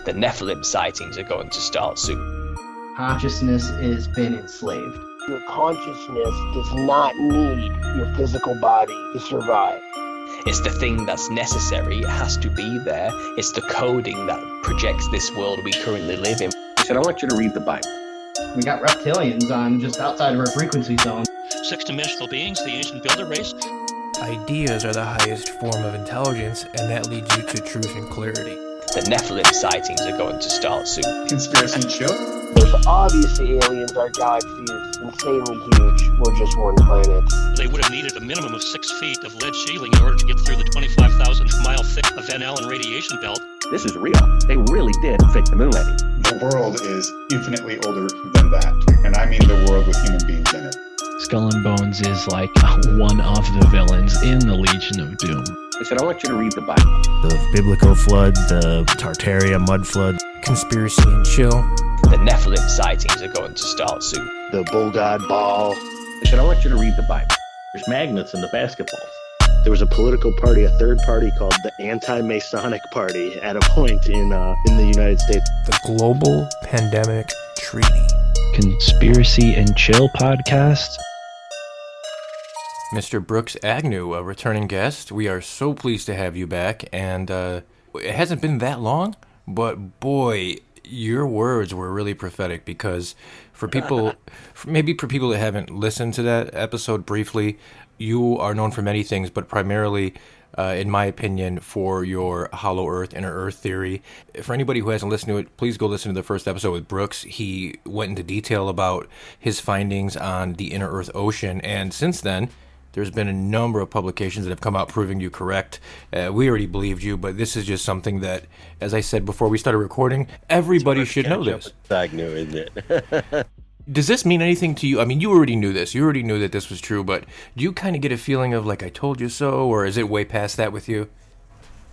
The Nephilim sightings are going to start soon. Consciousness has been enslaved. Your consciousness does not need your physical body to survive. It's the thing that's necessary. It has to be there. It's the coding that projects this world we currently live in. He said, I want you to read the Bible. We got reptilians on just outside of our frequency zone. Six-dimensional beings, the ancient builder race. Ideas are the highest form of intelligence, and that leads you to truth and clarity. The Nephilim sightings are going to start soon. Conspiracy chill? There's obviously aliens. Our galaxy is insanely huge. We're just one planet. They would have needed a minimum of 6 feet of lead shielding in order to get through the 25,000-mile thick Van Allen radiation belt. This is real. They really did fake the moon landing. The world is infinitely older than that. And I mean the world with human beings in it. Skull and Bones is like one of the villains in the Legion of Doom. He said, I want you to read the Bible. The biblical flood, the Tartaria mud flood. Conspiracy and chill. The Nephilim sightings are going to start soon. The bull god ball. He said, I want you to read the Bible. There's magnets in the basketballs. There was a political party, a third party called the Anti-Masonic Party at a point in the United States. The Global Pandemic Treaty. Conspiracy and Chill podcast. Mr. Brooks Agnew, a returning guest. We are so pleased to have you back, and it hasn't been that long, but boy, your words were really prophetic, because for people, maybe for people that haven't listened to that episode briefly, you are known for many things, but primarily, in my opinion, for your hollow earth, inner earth theory. For anybody who hasn't listened to it, please go listen to the first episode with Brooks. He went into detail about his findings on the inner earth ocean, and since then, there's been a number of publications that have come out proving you correct. We already believed you, but this is just something that, as I said before we started recording, everybody should know this. Agnew, isn't it? Does this mean anything to you? I mean, you already knew this. You already knew that this was true, but do you kind of get a feeling of like, I told you so, or is it way past that with you?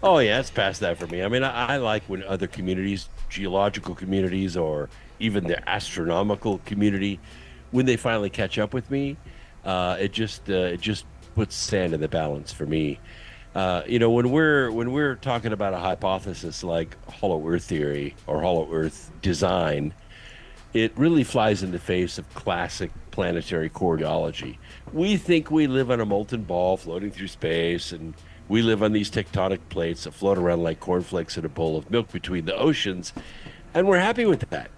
Oh, yeah, it's past that for me. I mean, I like when other communities, geological communities, or even the astronomical community, when they finally catch up with me, it just puts sand in the balance for me. When we're talking about a hypothesis like hollow earth theory or hollow earth design, it really flies in the face of classic planetary core geology. We think we live on a molten ball floating through space, and we live on these tectonic plates that float around like cornflakes in a bowl of milk between the oceans, and we're happy with that.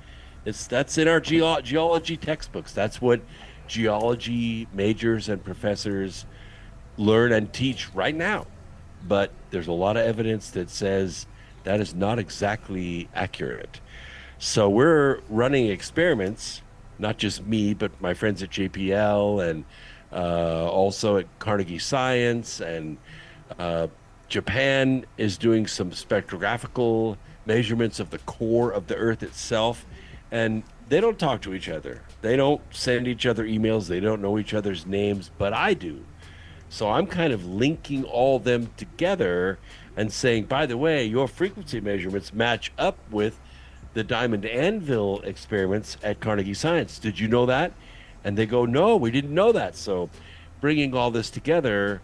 That's in our geology textbooks. That's what geology majors and professors learn and teach right now. But there's a lot of evidence that says that is not exactly accurate. So we're running experiments, not just me, but my friends at JPL and also at Carnegie Science, and Japan is doing some spectrographical measurements of the core of the Earth itself, and they don't talk to each other. They don't send each other emails. They don't know each other's names, but I do. So I'm kind of linking all them together and saying, by the way, your frequency measurements match up with the Diamond Anvil experiments at Carnegie Science. Did you know that? And they go, no, we didn't know that. So bringing all this together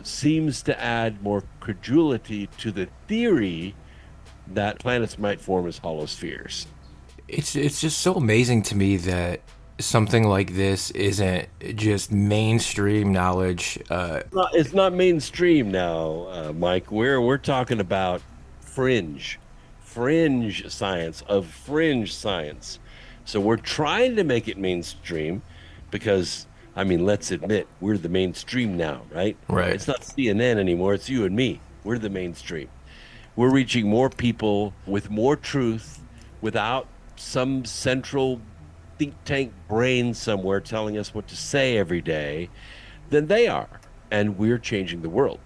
seems to add more credulity to the theory that planets might form as hollow spheres. It's just so amazing to me that something like this isn't just mainstream knowledge. It's not mainstream now, Mike. We're talking about fringe science of fringe science. So we're trying to make it mainstream because, I mean, let's admit, we're the mainstream now, right? Right. It's not CNN anymore. It's you and me. We're the mainstream. We're reaching more people with more truth without some central think tank brain somewhere telling us what to say every day than they are. And we're changing the world.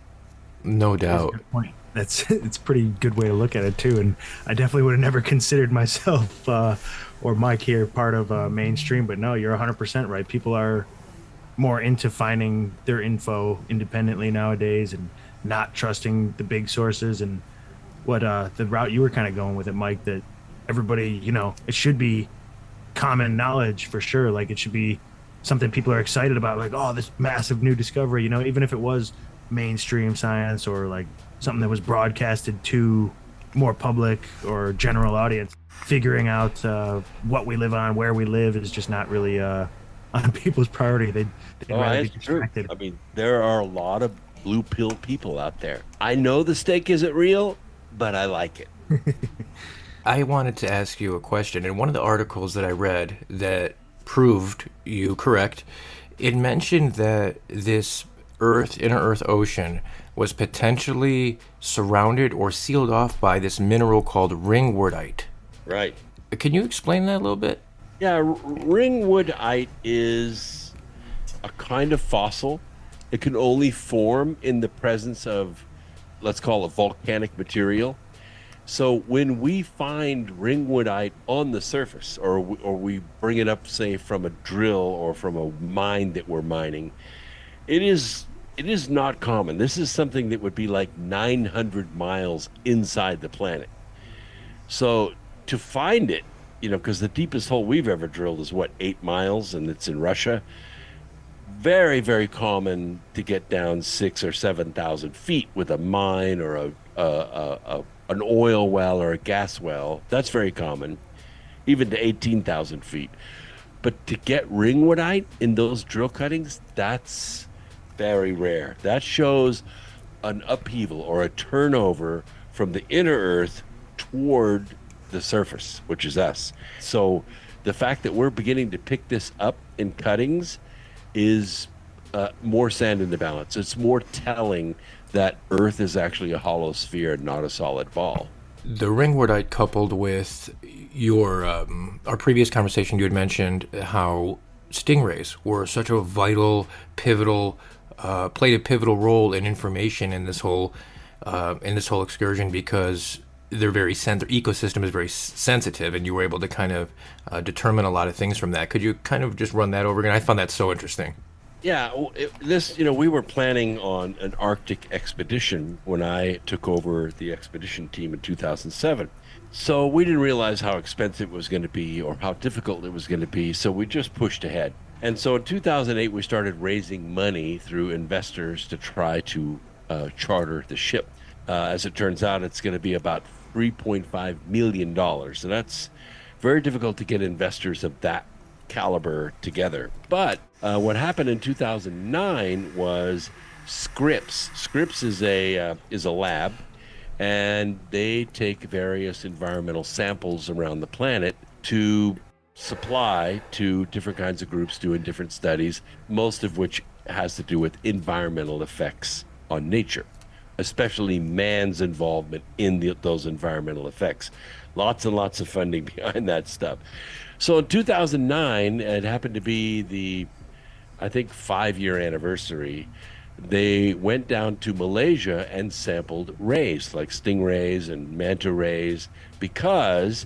No doubt. That's a good point. It's a pretty good way to look at it too, and I definitely would have never considered myself or Mike here part of mainstream. But no, you're 100% right. People are more into finding their info independently nowadays and not trusting the big sources. And what the route you were kind of going with it, Mike, that everybody, it should be common knowledge for sure. Like it should be something people are excited about. Like, oh, this massive new discovery. Even if it was mainstream science or like something that was broadcasted to more public or general audience. Figuring out what we live on, where we live, is just not really on people's priority. They'd rather be That's true. distracted. I mean, there are a lot of blue pill people out there. I know the steak isn't real, but I like it. I wanted to ask you a question. In one of the articles that I read that proved you correct, it mentioned that this inner Earth ocean, was potentially surrounded or sealed off by this mineral called ringwoodite. Right. Can you explain that a little bit? Yeah, ringwoodite is a kind of fossil. It can only form in the presence of, let's call it, volcanic material. So when we find ringwoodite on the surface, or we bring it up, say, from a drill or from a mine that we're mining, it is not common. This is something that would be like 900 miles inside the planet. So to find it, because the deepest hole we've ever drilled is 8 miles, and it's in Russia. Very, very common to get down 6,000 or 7,000 feet with a mine or an oil well or a gas well. That's very common, even to 18,000 feet. But to get ringwoodite in those drill cuttings, that's very rare. That shows an upheaval or a turnover from the inner Earth toward the surface, which is us. So the fact that we're beginning to pick this up in cuttings is more sand in the balance. It's more telling that Earth is actually a hollow sphere and not a solid ball. The ringwoodite, coupled with your our previous conversation, you had mentioned how stingrays were such a vital, pivotal, played a pivotal role in information in this whole excursion, because their ecosystem is very sensitive, and you were able to kind of determine a lot of things from that. Could you kind of just run that over again? I found that so interesting. Yeah, we were planning on an Arctic expedition when I took over the expedition team in 2007. So we didn't realize how expensive it was going to be or how difficult it was going to be, so we just pushed ahead. And so in 2008, we started raising money through investors to try to charter the ship. As it turns out, it's going to be about $3.5 million. So that's very difficult to get investors of that caliber together. But what happened in 2009 was Scripps. Scripps is a lab, and they take various environmental samples around the planet to supply to different kinds of groups doing different studies, most of which has to do with environmental effects on nature, especially man's involvement in those environmental effects. Lots and lots of funding behind that stuff. So in 2009, it happened to be the, I think, 5-year anniversary. They went down to Malaysia and sampled rays, like stingrays and manta rays, because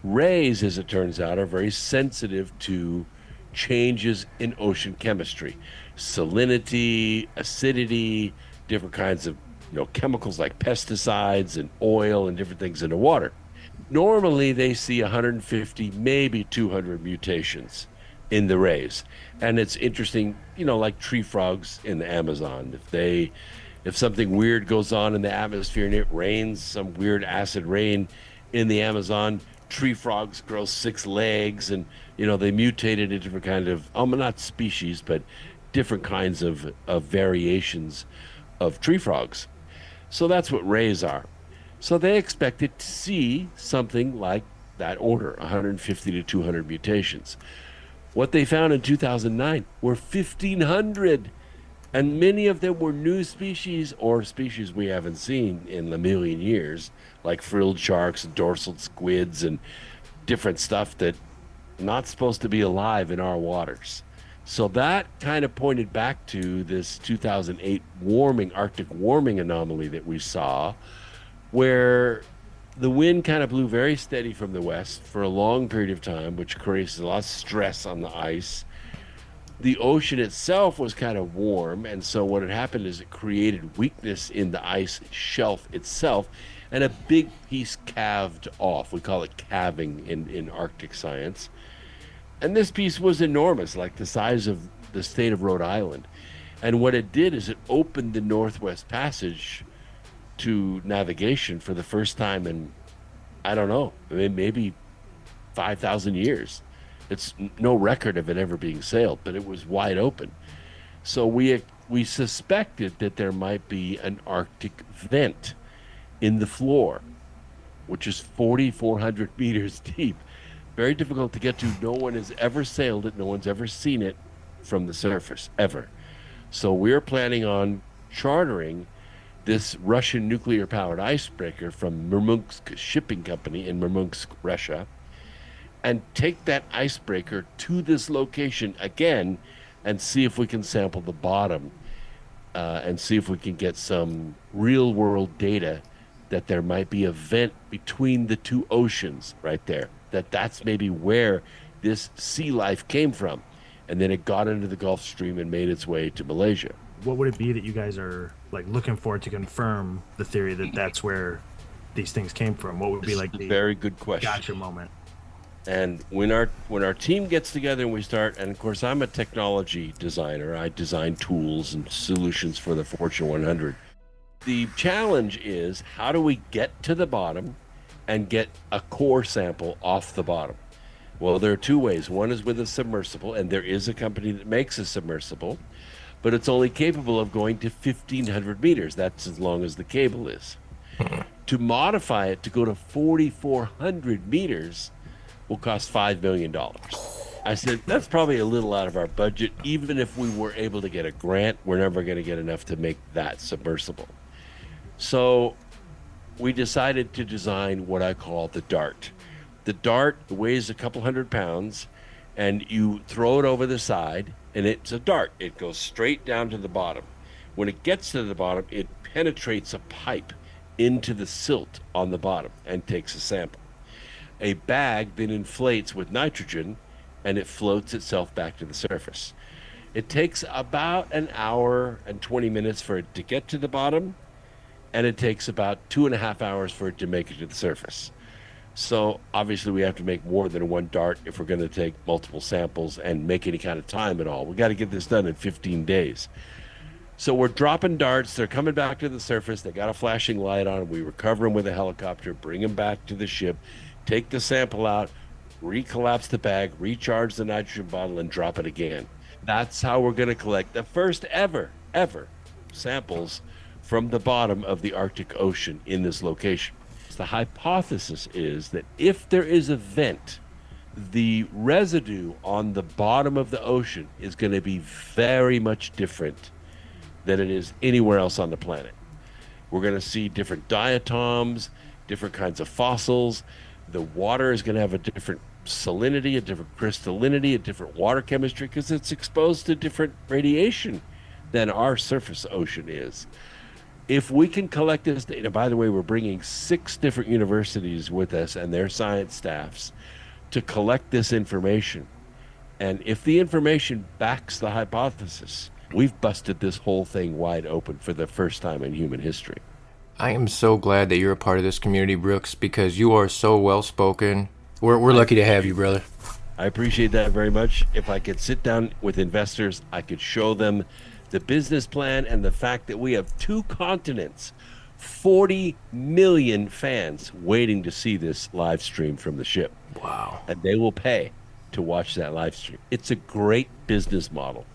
rays, as it turns out, are very sensitive to changes in ocean chemistry, salinity, acidity, different kinds of chemicals like pesticides and oil and different things in the water. Normally they see 150, maybe 200 mutations in the rays. And it's interesting, like tree frogs in the Amazon. If something weird goes on in the atmosphere and it rains, some weird acid rain in the Amazon, tree frogs grow 6 legs, and they mutated into different kind of not species, but different kinds of variations of tree frogs. So that's what rays are. So they expected to see something like that order, 150 to 200 mutations. What they found in 2009 were 1,500, and many of them were new species or species we haven't seen in a million years, like frilled sharks, dorsal squids, and different stuff that not supposed to be alive in our waters. So that kind of pointed back to this 2008 Arctic warming anomaly that we saw, where the wind kind of blew very steady from the west for a long period of time, which creates a lot of stress on the ice. The ocean itself was kind of warm, and so what had happened is it created weakness in the ice shelf itself, and a big piece calved off. We call it calving in Arctic science. And this piece was enormous, like the size of the state of Rhode Island. And what it did is it opened the Northwest Passage to navigation for the first time in, I don't know, maybe 5,000 years. It's no record of it ever being sailed, but it was wide open. So we suspected that there might be an Arctic vent in the floor, which is 4,400 meters deep. Very difficult to get to. No one has ever sailed it. No one's ever seen it from the surface, ever. So we're planning on chartering this Russian nuclear-powered icebreaker from Murmansk Shipping Company in Murmansk, Russia, and take that icebreaker to this location again and see if we can sample the bottom and see if we can get some real-world data that there might be a vent between the two oceans right there, that's maybe where this sea life came from. And then it got into the Gulf Stream and made its way to Malaysia. What would it be that you guys are like looking for to confirm the theory that that's where these things came from? What would be like the very good question gotcha moment? And when our team gets together and we start, and of course I'm a technology designer, I design tools and solutions for the Fortune 100. The challenge is, how do we get to the bottom and get a core sample off the bottom? Well, there are two ways. One is with a submersible, and there is a company that makes a submersible, but it's only capable of going to 1,500 meters. That's as long as the cable is. To modify it to go to 4,400 meters will cost $5 million. I said, that's probably a little out of our budget. Even if we were able to get a grant, we're never going to get enough to make that submersible. So we decided to design what I call the dart. The dart weighs a couple 100 pounds, and you throw it over the side, and it's a dart. It goes straight down to the bottom. When it gets to the bottom, it penetrates a pipe into the silt on the bottom and takes a sample. A bag then inflates with nitrogen, and it floats itself back to the surface. It takes about an hour and 20 minutes for it to get to the bottom, and it takes about 2.5 hours for it to make it to the surface. So obviously we have to make more than one dart if we're going to take multiple samples and make any kind of time at all. We got to get this done in 15 days. So we're dropping darts. They're coming back to the surface. They got a flashing light on. We recover them with a helicopter, bring them back to the ship, take the sample out, recollapse the bag, recharge the nitrogen bottle, and drop it again. That's how we're going to collect the first ever samples from the bottom of the Arctic Ocean in this location. The hypothesis is that if there is a vent, the residue on the bottom of the ocean is going to be very much different than it is anywhere else on the planet. We're going to see different diatoms, different kinds of fossils. The water is going to have a different salinity, a different crystallinity, a different water chemistry, because it's exposed to different radiation than our surface ocean is. If we can collect this data, by the way, we're bringing 6 different universities with us and their science staffs to collect this information. And if the information backs the hypothesis, we've busted this whole thing wide open for the first time in human history. I am so glad that you're a part of this community, Brooks, because you are so well-spoken. We're lucky to have you, brother. I appreciate that very much. If I could sit down with investors, I could show them the business plan and the fact that we have 2 continents, 40 million fans waiting to see this live stream from the ship. Wow. And they will pay to watch that live stream. It's a great business model,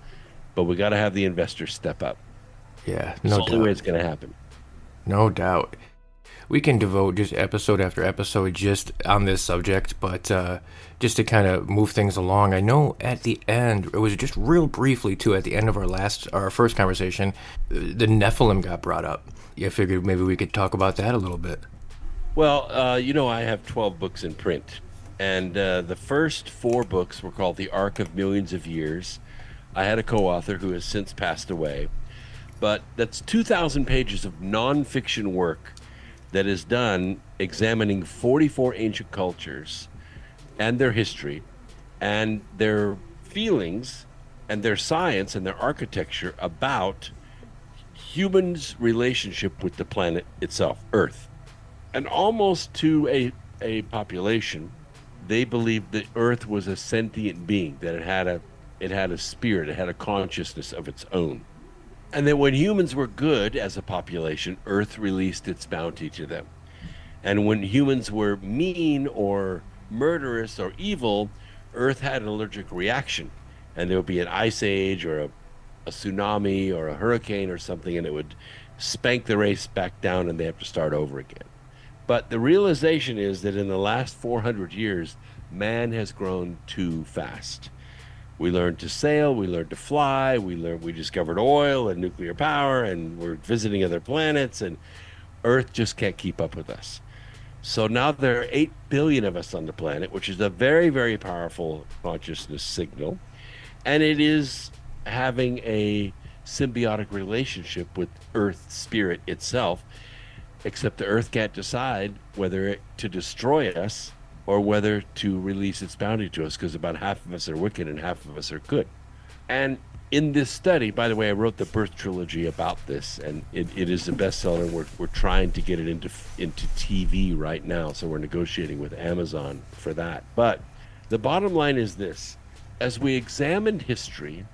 but we got to have the investors step up. Yeah, no doubt. It's the only way it's going to happen. No doubt. We can devote just episode after episode just on this subject, but just to kind of move things along, I know at the end, it was just real briefly too, at the end of our first conversation, the Nephilim got brought up. I figured maybe we could talk about that a little bit. Well, I have 12 books in print, and the first 4 books were called The Ark of Millions of Years. I had a co-author who has since passed away, but that's 2,000 pages of nonfiction work that is done examining 44 ancient cultures and their history and their feelings and their science and their architecture about humans' relationship with the planet itself, Earth. And almost to a population, they believed that Earth was a sentient being, that it had a spirit, it had a consciousness of its own. And then when humans were good as a population, Earth released its bounty to them. And when humans were mean or murderous or evil, Earth had an allergic reaction. And there would be an ice age or a tsunami or a hurricane or something, and it would spank the race back down and they have to start over again. But the realization is that in the last 400 years, man has grown too fast. We learned to sail, we learned to fly, we discovered oil and nuclear power, and we're visiting other planets, and Earth just can't keep up with us. So now there are 8 billion of us on the planet, which is a very, very powerful consciousness signal. And it is having a symbiotic relationship with Earth spirit itself, except the Earth can't decide whether to destroy us or whether to release its bounty to us, because about half of us are wicked and half of us are good. And in this study, by the way, I wrote the Birth Trilogy about this, and it is a bestseller. We're trying to get it into TV right now, so we're negotiating with Amazon for that. But the bottom line is this. As we examined history,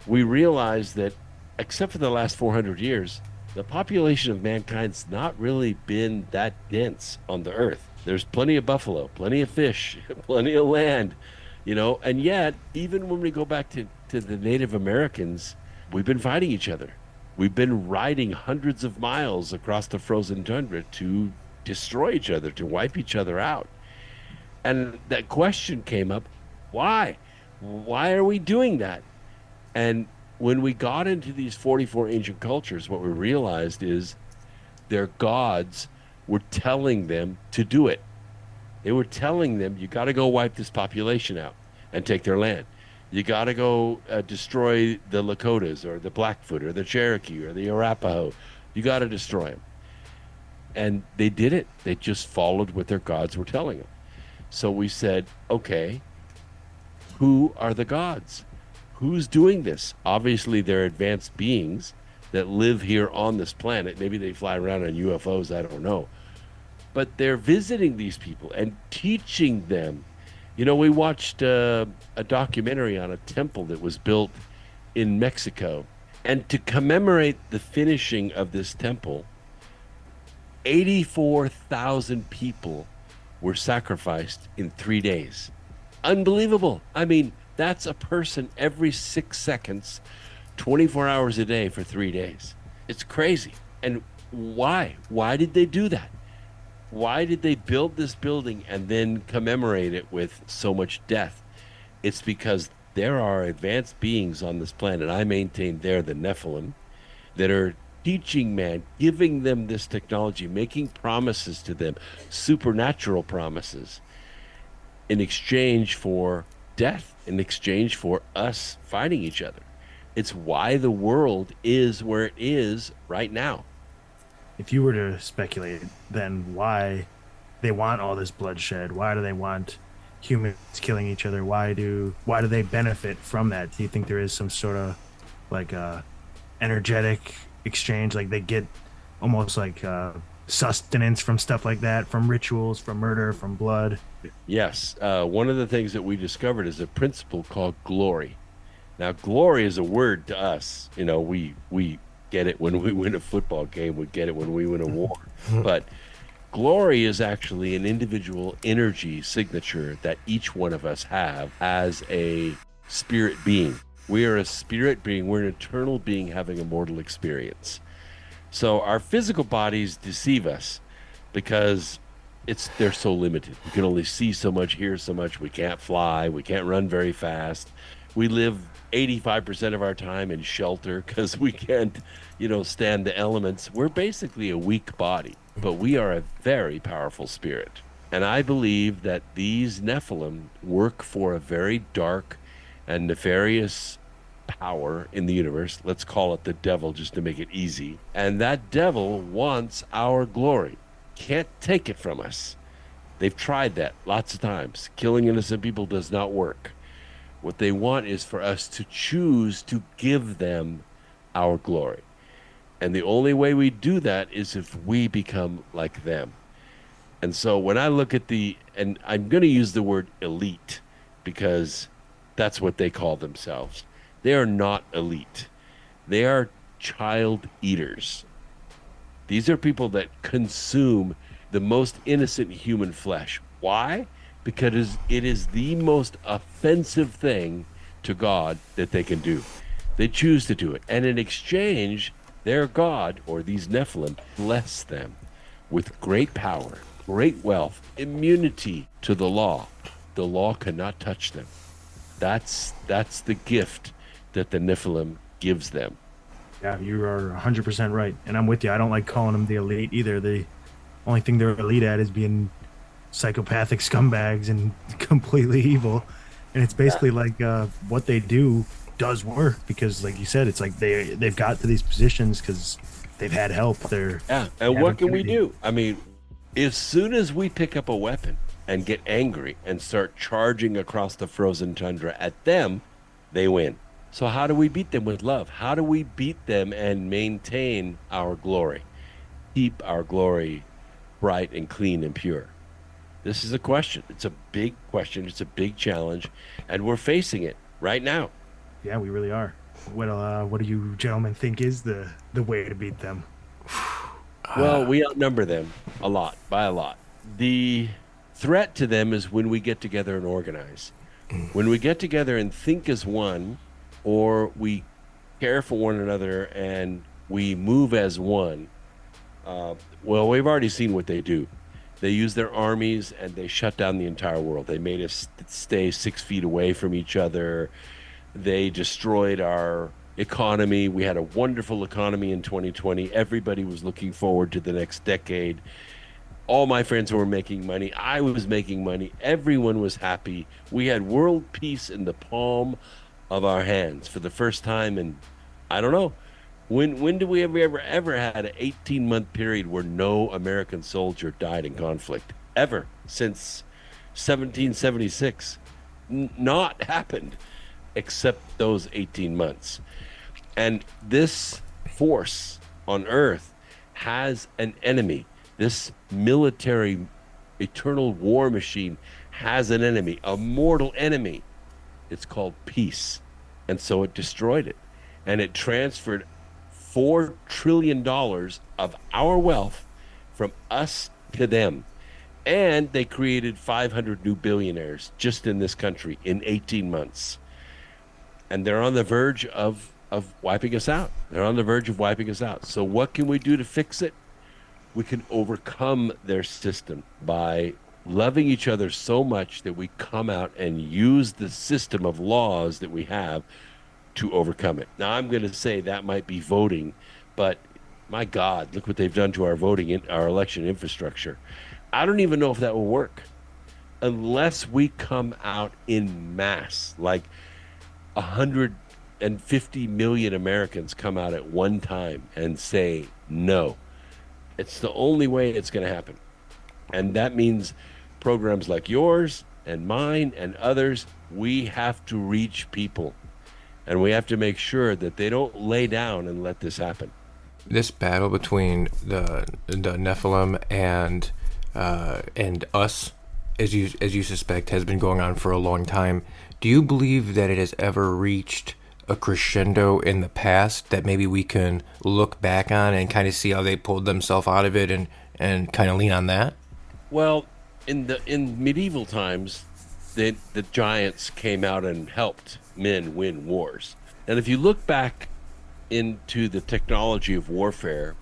we realized that, except for the last 400 years, the population of mankind's not really been that dense on the Earth. There's plenty of buffalo, plenty of fish, plenty of land, and yet, even when we go back to the Native Americans, we've been fighting each other. We've been riding hundreds of miles across the frozen tundra to destroy each other, to wipe each other out. And that question came up, why? Why are we doing that? And when we got into these 44 ancient cultures, what we realized is their gods were telling them to do it. They were telling them, you got to go wipe this population out and take their land. You got to go destroy the Lakotas or the Blackfoot or the Cherokee or the Arapaho. You got to destroy them. And they did it. They just followed what their gods were telling them. So we said, okay, who are the gods? Who's doing this? Obviously, they're advanced beings that live here on this planet. Maybe they fly around on UFOs, I don't know. But they're visiting these people and teaching them. We watched a documentary on a temple that was built in Mexico. And to commemorate the finishing of this temple, 84,000 people were sacrificed in 3 days. Unbelievable. I mean, that's a person every 6 seconds, 24 hours a day for 3 days. It's crazy. And why? Why did they do that? Why did they build this building and then commemorate it with so much death? It's because there are advanced beings on this planet. I maintain they're the Nephilim that are teaching man, giving them this technology, making promises to them, supernatural promises, in exchange for death, in exchange for us fighting each other. It's why the world is where it is right now. If you were to speculate, then why they want all this bloodshed? Why do they want humans killing each other? Why do they benefit from that? Do you think there is some sort of like energetic exchange, like they get almost like sustenance from stuff like that, from rituals, from murder, from blood? Yes. One of the things that we discovered is a principle called glory. Now, glory is a word to us. We get it when we win a football game. We get it when we win a war. But glory is actually an individual energy signature that each one of us have as a spirit being. We are a spirit being. We're an eternal being having a mortal experience. So our physical bodies deceive us because they're so limited. We can only see so much, hear so much. We can't fly. We can't run very fast. We live 85% of our time in shelter because we can't, stand the elements. We're basically a weak body, but we are a very powerful spirit. And I believe that these Nephilim work for a very dark and nefarious power in the universe. Let's call it the devil just to make it easy. And that devil wants our glory. Can't take it from us. They've tried that lots of times. Killing innocent people does not work. What they want is for us to choose to give them our glory. And the only way we do that is if we become like them. And so when I look at and I'm going to use the word elite because that's what they call themselves. They are not elite. They are child eaters. These are people that consume the most innocent human flesh. Why? Because it is the most offensive thing to God that they can do. They choose to do it. And in exchange, their God, or these Nephilim, bless them with great power, great wealth, immunity to the law. The law cannot touch them. That's the gift that the Nephilim gives them. Yeah, you are 100% right. And I'm with you. I don't like calling them the elite either. The only thing they're elite at is being psychopathic scumbags and completely evil. And it's basically like what they do does work because, like you said, it's like they've got to these positions because they've had help. And what can we do? I mean, as soon as we pick up a weapon and get angry and start charging across the frozen tundra at them, they win. So how do we beat them? With love. How do we beat them and maintain our glory? Keep our glory bright and clean and pure. This is a question. It's a big question. It's a big challenge, and we're facing it right now. Yeah, we really are. What do you gentlemen think is the way to beat them? Well, we outnumber them by a lot. The threat to them is when we get together and organize. When we get together and think as one, or we care for one another and we move as one, well, we've already seen what they do. They use their armies and they shut down the entire world. They made us stay 6 feet away from each other. They destroyed our economy. We had a wonderful economy in 2020. Everybody was looking forward to the next decade. All my friends were making money. I was making money. Everyone was happy. We had world peace in the palm of our hands for the first time in, I don't know, when did we ever had an 18-month period where no American soldier died in conflict? Ever. Since 1776. Not happened, except those 18 months. And this force on Earth has an enemy. This military eternal war machine has an enemy, a mortal enemy. It's called peace. And so it destroyed it. And it transferred $4 trillion of our wealth from us to them. And they created 500 new billionaires just in this country in 18 months. And they're on the verge of wiping us out. They're on the verge of wiping us out. So what can we do to fix it? We can overcome their system by loving each other so much that we come out and use the system of laws that we have to overcome it. Now, I'm going to say that might be voting, but my God, look what they've done to our our election infrastructure. I don't even know if that will work unless we come out in mass, like 150 million Americans come out at one time and say no. It's the only way it's going to happen. And that means programs like yours and mine and others, we have to reach people. And we have to make sure that they don't lay down and let this happen. This battle between the Nephilim and us, as you suspect, has been going on for a long time. Do you believe that it has ever reached a crescendo in the past that maybe we can look back on and kind of see how they pulled themselves out of it and kind of lean on that? Well, in medieval times, the giants came out and helped men win wars. And if you look back into the technology of warfare,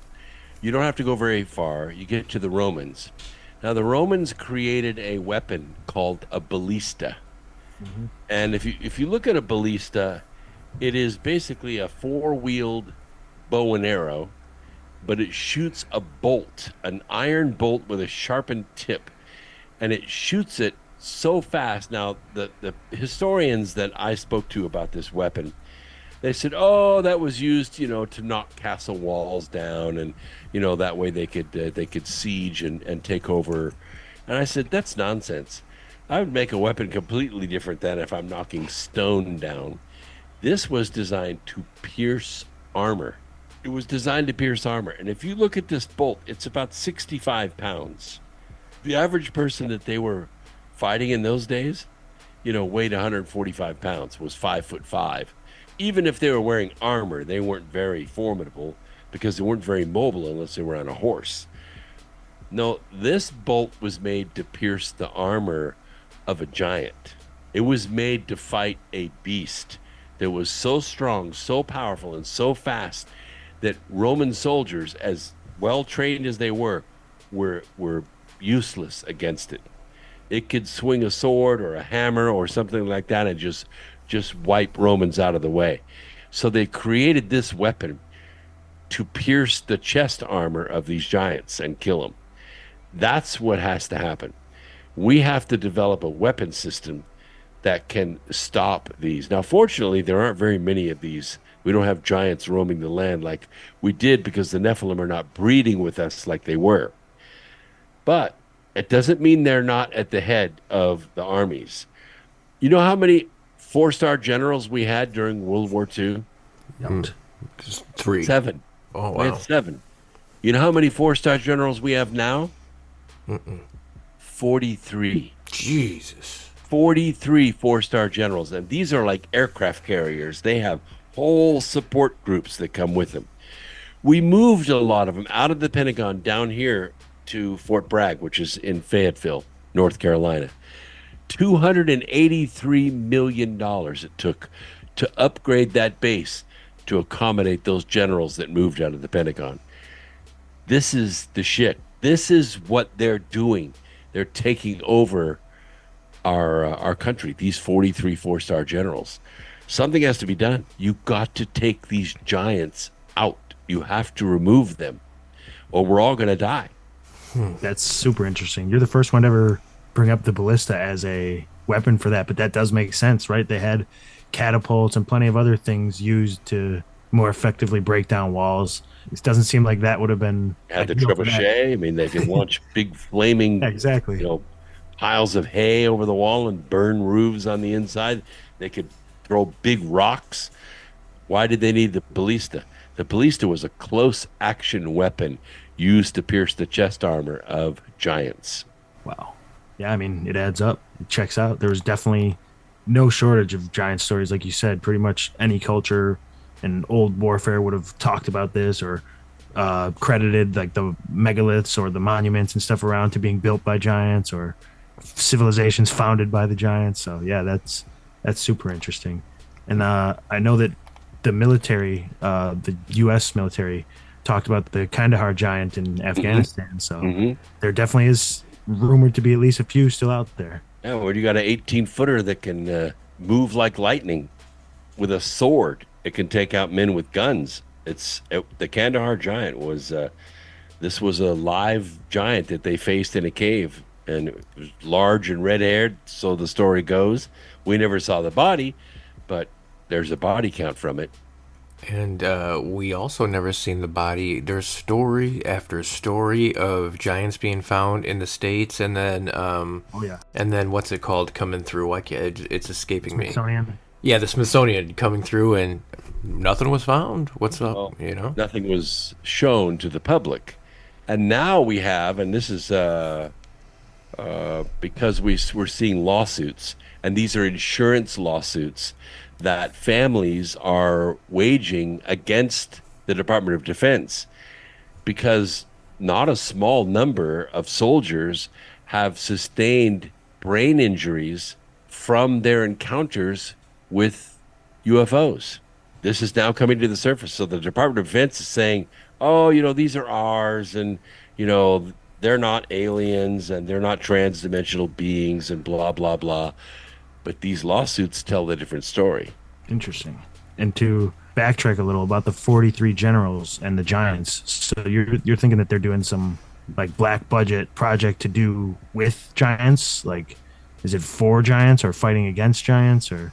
you don't have to go very far. You get to the Romans. Now, the Romans created a weapon called a ballista. Mm-hmm. And if you look at a ballista, it is basically a four-wheeled bow and arrow, but it shoots a bolt, an iron bolt with a sharpened tip, and it shoots it so fast. Now, the historians that I spoke to about this weapon, they said, oh, that was used, to knock castle walls down, and, that way they could siege and take over. And I said, that's nonsense. I would make a weapon completely different than if I'm knocking stone down. This was designed to pierce armor. It was designed to pierce armor. And if you look at this bolt, it's about 65 pounds. The average person that they were fighting in those days, weighed 145 pounds, was 5'5". even if they were wearing armor, they weren't very formidable because they weren't very mobile unless they were on a horse. No, this bolt was made to pierce the armor of a giant. It was made to fight a beast that was so strong, so powerful, and so fast that Roman soldiers, as well trained as they were useless against it. It could swing a sword or a hammer or something like that and just wipe Romans out of the way. So they created this weapon to pierce the chest armor of these giants and kill them. That's what has to happen. We have to develop a weapon system that can stop these. Now, fortunately, there aren't very many of these. We don't have giants roaming the land like we did because the Nephilim are not breeding with us like they were. But it doesn't mean they're not at the head of the armies. You know how many 4-star generals we had during World War II? Just 3. 7. Oh, wow. We had 7. You know how many 4-star generals we have now? 43. Jesus. 43 4-star generals. And these are like aircraft carriers. They have whole support groups that come with them. We moved a lot of them out of the Pentagon down here to Fort Bragg, which is in Fayetteville, North Carolina. $283 million it took to upgrade that base to accommodate those generals that moved out of the Pentagon. This is the shit. This is what they're doing. They're taking over our country, these 43 4-star generals. Something has to be done. You've got to take these giants out. You have to remove them, or we're all going to die. That's super interesting. You're the first one to ever bring up the ballista as a weapon for that, but that does make sense, right? They had catapults and plenty of other things used to more effectively break down walls. It doesn't seem like that would have been... Had the trebuchet. I mean, they could launch big flaming, exactly, piles of hay over the wall and burn roofs on the inside. They could throw big rocks. Why did they need the ballista? The ballista was a close action weapon used to pierce the chest armor of giants. Wow. Yeah, I mean, it adds up. It checks out. There was definitely no shortage of giant stories, like you said. Pretty much any culture and old warfare would have talked about this or credited like the megaliths or the monuments and stuff around to being built by giants or civilizations founded by the giants. So yeah, that's super interesting. And I know that the military, the U.S. military, talked about the Kandahar giant in Afghanistan. So there definitely is rumored to be at least a few still out there. Yeah, well, you got an 18-footer that can move like lightning with a sword. It can take out men with guns. The Kandahar giant was this was a live giant that they faced in a cave, and it was large and red-haired, so the story goes. We never saw the body, but there's a body count from it. And we also never seen the body. There's story after story of giants being found in the States, and then and then what's it called coming through? It's escaping Smithsonian. me. Yeah, the Smithsonian coming through, and nothing was found. What's up? Well, nothing was shown to the public, and now we have, and this is because we're seeing lawsuits, and these are insurance lawsuits that families are waging against the Department of Defense, because not a small number of soldiers have sustained brain injuries from their encounters with UFOs. This is now coming to the surface. So the Department of Defense is saying, oh, these are ours, and, they're not aliens, and they're not trans-dimensional beings, and blah, blah, blah. But these lawsuits tell a different story. Interesting. And to backtrack a little about the 43 generals and the giants. So you're thinking that they're doing some like black budget project to do with giants? Like, is it for giants or fighting against giants or?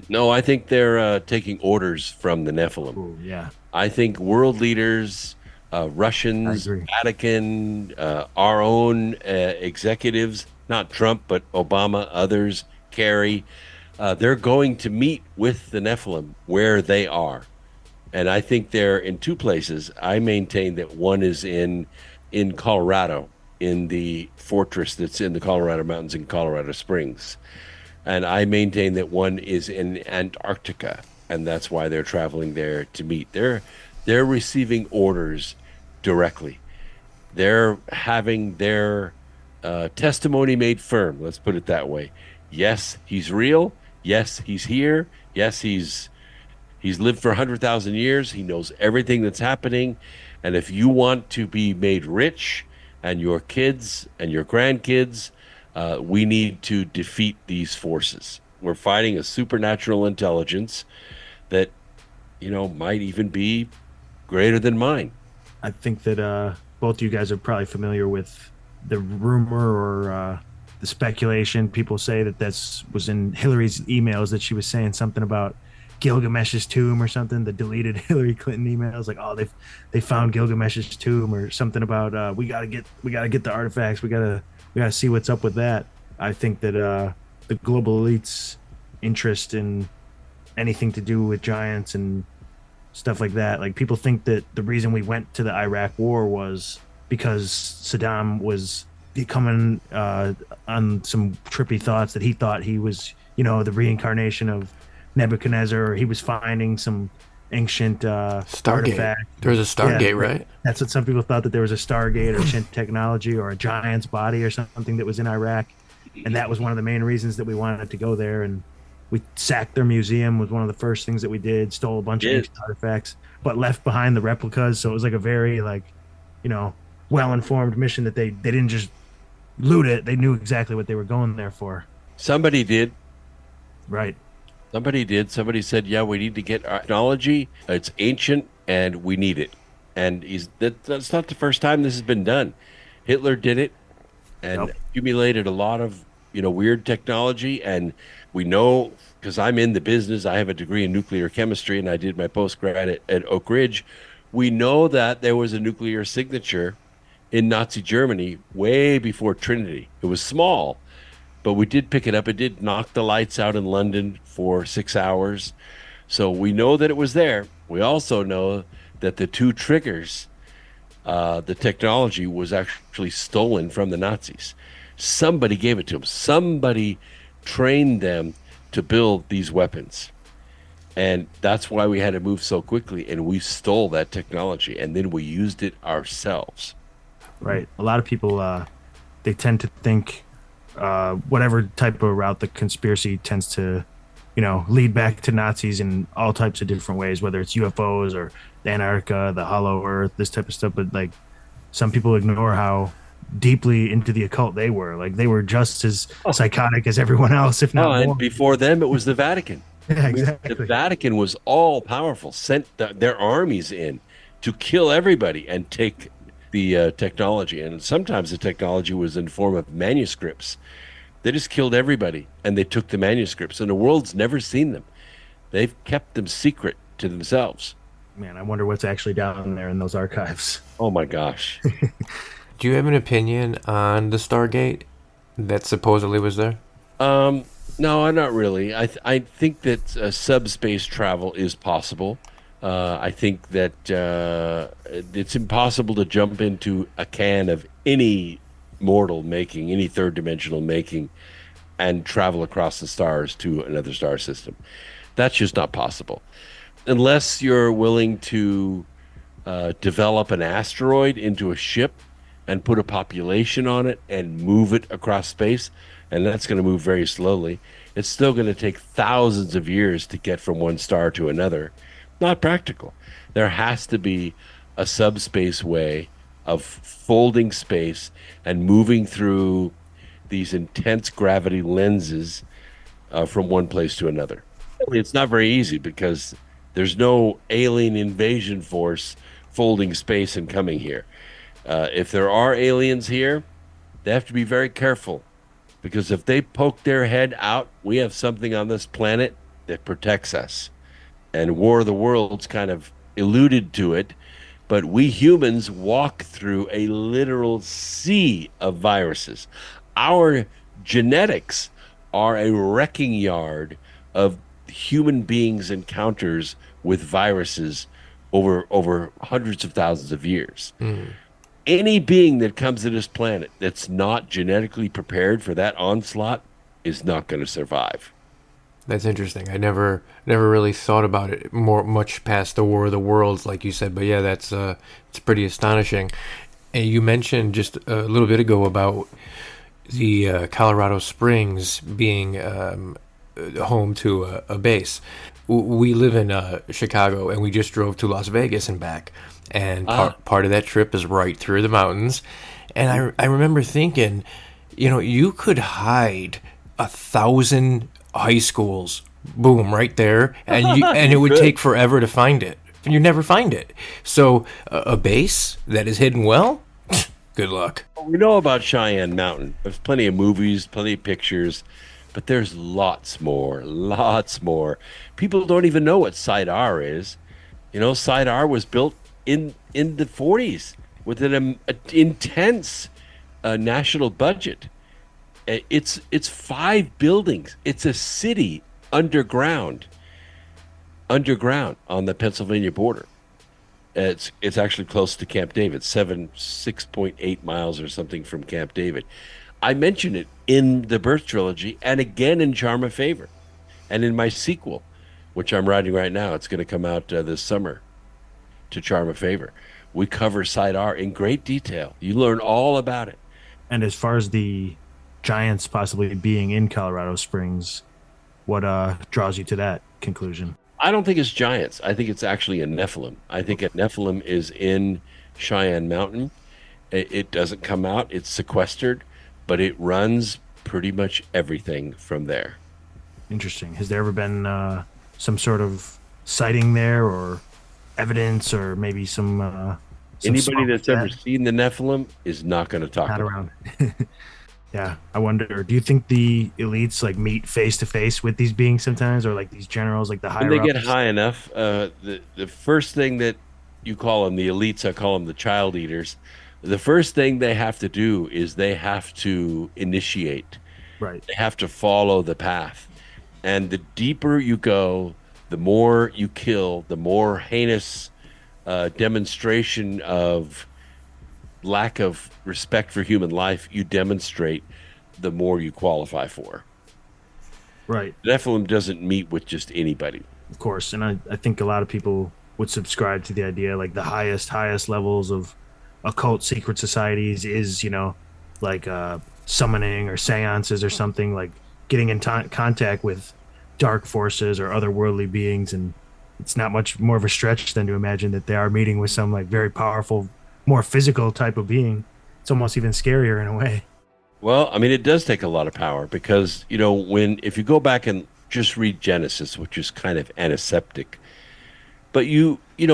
No, I think they're taking orders from the Nephilim. Ooh, yeah. I think world leaders, Russians, Vatican, our own executives, not Trump, but Obama, others, Kerry, they're going to meet with the Nephilim where they are. And I think they're in 2 places. I maintain that one is in Colorado, in the fortress that's in the Colorado Mountains in Colorado Springs. And I maintain that one is in Antarctica. and that's why they're traveling there to meet. They're receiving orders directly. They're having their testimony made firm. Let's put it that way. Yes, he's real. Yes, he's here. Yes, he's lived for 100,000 years. He knows everything that's happening. And if you want to be made rich, and your kids and your grandkids, we need to defeat these forces. We're fighting a supernatural intelligence that, might even be greater than mine. I think that both of you guys are probably familiar with the rumor or the speculation. People say that was in Hillary's emails, that she was saying something about Gilgamesh's tomb or something, the deleted Hillary Clinton emails, like, oh, they found Gilgamesh's tomb, or something about we gotta get the artifacts, we gotta see what's up with that. I think that the global elite's interest in anything to do with giants and stuff like that, like, people think that the reason we went to the Iraq war was because Saddam was becoming on some trippy thoughts, that he thought he was the reincarnation of Nebuchadnezzar, or he was finding some ancient artifact. There was a Stargate, right? That's what some people thought, that there was a Stargate or ancient technology or a giant's body or something that was in Iraq, and that was one of the main reasons that we wanted to go there. And we sacked their museum, was one of the first things that we did, stole a bunch of ancient artifacts, but left behind the replicas. So it was like a very well-informed mission, that they didn't just loot it. They knew exactly what they were going there for. Somebody did. Right. Somebody did. Somebody said, yeah, we need to get our technology. It's ancient and we need it. And that's not the first time this has been done. Hitler did it and accumulated a lot of, weird technology. And we know, because I'm in the business, I have a degree in nuclear chemistry and I did my postgrad at Oak Ridge. We know that there was a nuclear signature in Nazi Germany way before Trinity. It was small, but we did pick it up. It did knock the lights out in London for 6 hours. So we know that it was there. We also know that the two triggers, the technology was actually stolen from the Nazis. Somebody gave it to them. Somebody trained them to build these weapons. And that's why we had to move so quickly. And we stole that technology, and then we used it ourselves. Right. A lot of people, they tend to think whatever type of route the conspiracy tends to, lead back to Nazis in all types of different ways, whether it's UFOs or the Antarctica, the Hollow Earth, this type of stuff. But like, some people ignore how deeply into the occult they were. Like, they were just as psychotic as everyone else, if not more. And before them, it was the Vatican. Yeah, exactly. The Vatican was all powerful, sent their armies in to kill everybody and take the technology. And sometimes the technology was in the form of manuscripts. They just killed everybody and they took the manuscripts, and the world's never seen them. They've kept them secret to themselves. Man, I wonder what's actually down there in those archives. Oh my gosh. Do you have an opinion on the Stargate that supposedly was there? No, not really. I think that subspace travel is possible. I think that it's impossible to jump into a can of any mortal making, any third dimensional making, and travel across the stars to another star system. That's just not possible. Unless you're willing to develop an asteroid into a ship and put a population on it and move it across space, and that's going to move very slowly. It's still going to take thousands of years to get from one star to another. Not practical. There has to be a subspace way of folding space and moving through these intense gravity lenses from one place to another. It's not very easy because there's no alien invasion force folding space and coming here. If there are aliens here, they have to be very careful, because if they poke their head out, we have something on this planet that protects us. And War of the Worlds kind of alluded to it, but we humans walk through a literal sea of viruses. Our genetics are a wrecking yard of human beings' encounters with viruses over hundreds of thousands of years. Any being that comes to this planet that's not genetically prepared for that onslaught is not going to survive. That's interesting. I never really thought about it much past the War of the Worlds, like you said. But yeah, that's it's pretty astonishing. And you mentioned just a little bit ago about the Colorado Springs being home to a base. We live in Chicago, and we just drove to Las Vegas and back. And part of that trip is right through the mountains. And I remember thinking, you could hide 1,000 high schools, boom, right there, and it would take forever to find it. You never find it. So a base that is hidden well, good luck. We know about Cheyenne Mountain. There's plenty of movies, plenty of pictures, but there's lots more. People don't even know what Site R is. Site R was built in the 40s with an intense national budget. It's 5 buildings. It's a city underground on the Pennsylvania border. It's actually close to Camp David, 6.8 miles or something from Camp David. I mention it in the Birth Trilogy and again in Charm of Favor, and in my sequel, which I'm writing right now. It's going to come out this summer, to Charm of Favor. We cover Site R in great detail. You learn all about it. And as far as the giants possibly being in Colorado Springs, what draws you to that conclusion? I don't think it's giants. I think it's actually a Nephilim. I think a Nephilim is in Cheyenne Mountain. It doesn't come out. It's sequestered, but it runs pretty much everything from there. Interesting. Has there ever been some sort of sighting there, or evidence, or maybe some anybody that's ever seen the Nephilim is not going to talk not about around. Yeah, I wonder, do you think the elites like meet face to face with these beings sometimes, or like these generals, like the higher when they ups? get high enough, the first thing that you call them, the elites, I call them the child eaters. The first thing they have to do is they have to initiate. Right. They have to follow the path. And the deeper you go, the more you kill, the more heinous demonstration of lack of respect for human life you demonstrate, the more you qualify for. Right. Nephilim doesn't meet with just anybody. Of course. And I think a lot of people would subscribe to the idea, like the highest levels of occult secret societies is, like summoning or seances or something, like getting in contact with dark forces or otherworldly beings. And it's not much more of a stretch than to imagine that they are meeting with some like very powerful, more physical type of being. It's almost even scarier in a way. Well, I mean, it does take a lot of power because, if you go back and just read Genesis, which is kind of antiseptic, but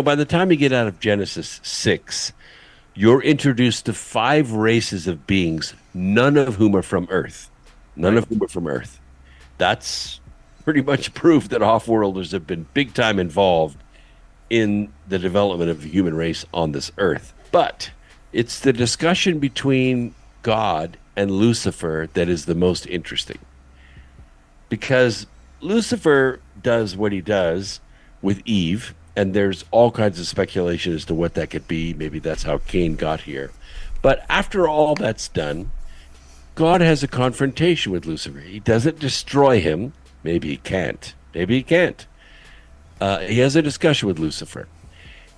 by the time you get out of Genesis 6, you're introduced to 5 races of beings, none of whom are from Earth. That's pretty much proof that off-worlders have been big time involved in the development of the human race on this earth. But it's the discussion between God and Lucifer that is the most interesting. Because Lucifer does what he does with Eve, and there's all kinds of speculation as to what that could be. Maybe that's how Cain got here. But after all that's done, God has a confrontation with Lucifer. He doesn't destroy him. Maybe he can't. He has a discussion with Lucifer.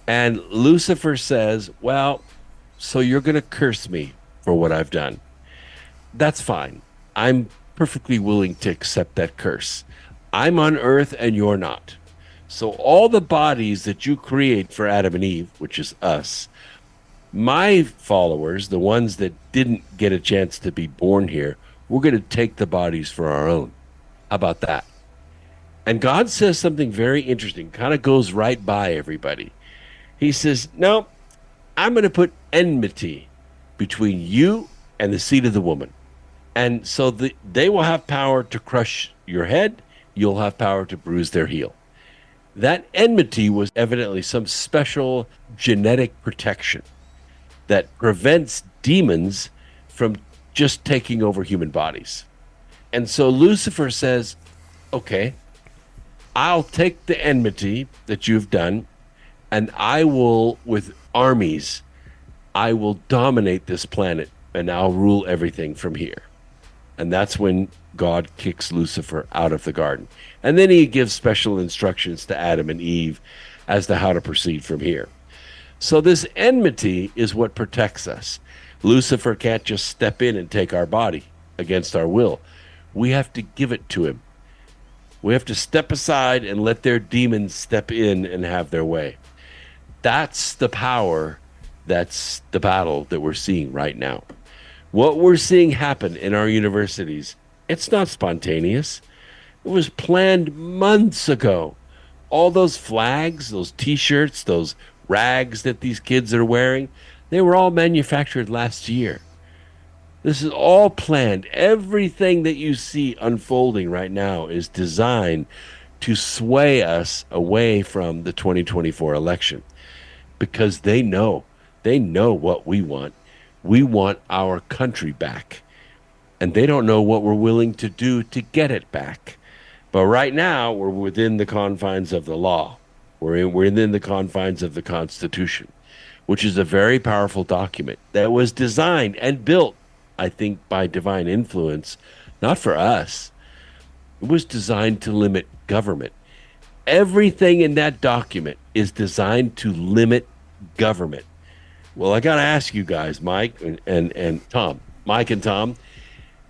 And Lucifer says, well, so you're going to curse me for what I've done. That's fine. I'm perfectly willing to accept that curse. I'm on earth and you're not. So all the bodies that you create for Adam and Eve, which is us, my followers, the ones that didn't get a chance to be born here, we're going to take the bodies for our own. How about that? And God says something very interesting, kind of goes right by everybody. He says, no, I'm going to put enmity between you and the seed of the woman. And so they will have power to crush your head. You'll have power to bruise their heel. That enmity was evidently some special genetic protection that prevents demons from just taking over human bodies. And so Lucifer says, okay, I'll take the enmity that you've done, and I will, with armies, I will dominate this planet, and I'll rule everything from here. And that's when God kicks Lucifer out of the garden. And then he gives special instructions to Adam and Eve as to how to proceed from here. So this enmity is what protects us. Lucifer can't just step in and take our body against our will. We have to give it to him. We have to step aside and let their demons step in and have their way. That's the power, that's the battle that we're seeing right now. What we're seeing happen in our universities, it's not spontaneous. It was planned months ago. All those flags, those t-shirts, those rags that these kids are wearing, they were all manufactured last year. This is all planned. Everything that you see unfolding right now is designed to sway us away from the 2024 election, because they know what we want. We want our country back, and they don't know what we're willing to do to get it back. But right now, we're within the confines of the law. We're within the confines of the Constitution, which is a very powerful document that was designed and built, I think, by divine influence, not for us. It was designed to limit government. Everything in that document is designed to limit government. Well, I got to ask you guys, Mike and Tom, Mike and Tom,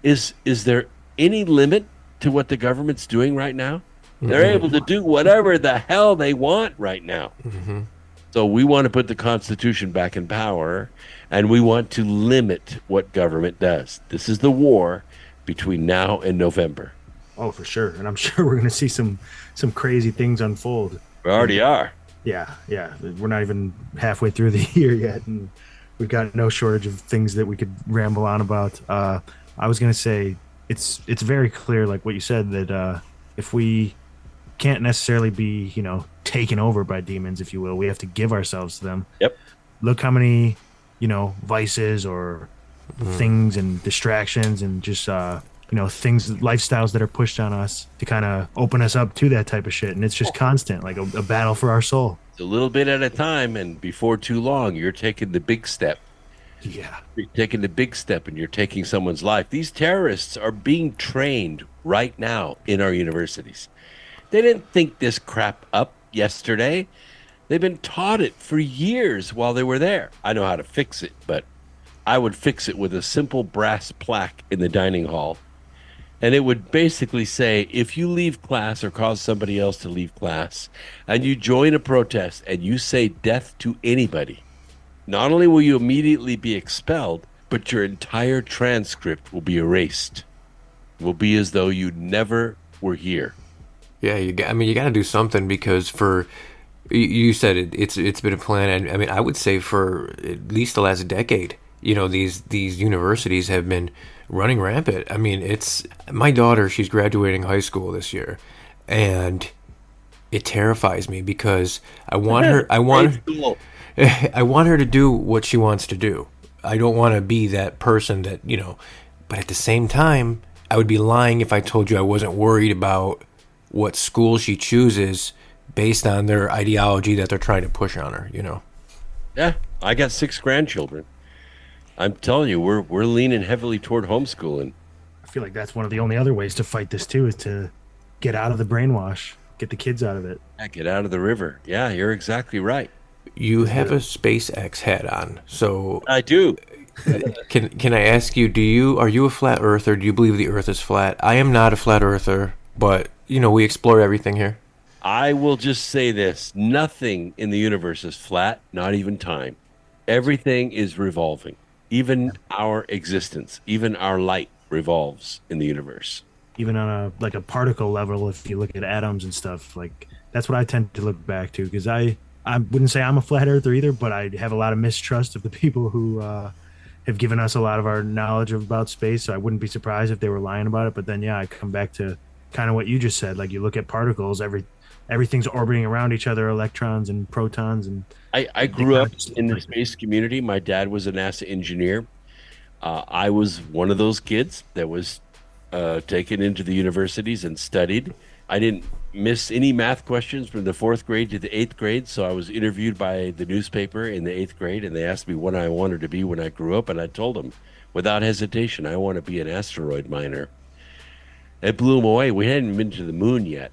is there any limit to what the government's doing right now? Mm-hmm. They're able to do whatever the hell they want right now. Mm-hmm. So we want to put the Constitution back in power, and we want to limit what government does. This is the war between now and November. Oh, for sure. And I'm sure we're going to see some crazy things unfold. We already are. Yeah. We're not even halfway through the year yet, and we've got no shortage of things that we could ramble on about. I was going to say it's very clear, like what you said, that if we can't necessarily be, taken over by demons, if you will, we have to give ourselves to them. Yep. Look how many, vices or things and distractions and just, things, lifestyles that are pushed on us to kind of open us up to that type of shit. And it's just constant, like a battle for our soul. It's a little bit at a time, and before too long, you're taking the big step. Yeah. You're taking the big step, and you're taking someone's life. These terrorists are being trained right now in our universities. They didn't think this crap up yesterday. They've been taught it for years while they were there. I know how to fix it, but I would fix it with a simple brass plaque in the dining hall. And it would basically say, if you leave class or cause somebody else to leave class, and you join a protest and you say death to anybody, not only will you immediately be expelled, but your entire transcript will be erased. It will be as though you never were here. Yeah, you got to do something, because you said it's been a plan, and I would say for at least the last decade, these universities have been running rampant. It's my daughter, she's graduating high school this year, and it terrifies me because I want her to do what she wants to do. I don't want to be that person that, but at the same time, I would be lying if I told you I wasn't worried about what school she chooses based on their ideology that they're trying to push on her, Yeah, I got 6 grandchildren. I'm telling you, we're leaning heavily toward homeschooling. I feel like that's one of the only other ways to fight this too, is to get out of the brainwash, get the kids out of it. Yeah, get out of the river. Yeah, you're exactly right. You have a SpaceX hat on, so I do. Can I ask you, are you a flat earther? Do you believe the earth is flat? I am not a flat earther, but we explore everything here. I will just say this: nothing in the universe is flat, not even time. Everything is revolving. Even our existence, even our light revolves in the universe. Even on a particle level, if you look at atoms and stuff, like that's what I tend to look back to, because I wouldn't say I'm a flat earther either, but I have a lot of mistrust of the people who have given us a lot of our knowledge about space. So I wouldn't be surprised if they were lying about it. But then, I come back to kind of what you just said. Like, you look at particles, everything's orbiting around each other, electrons and protons. And I grew up in the space community. My dad was a NASA engineer. I was one of those kids that was taken into the universities and studied. I didn't miss any math questions from the 4th grade to the 8th grade, so I was interviewed by the newspaper in the 8th grade, and they asked me what I wanted to be when I grew up, and I told them Without hesitation, I want to be an asteroid miner. It blew them away. We hadn't been to the moon yet.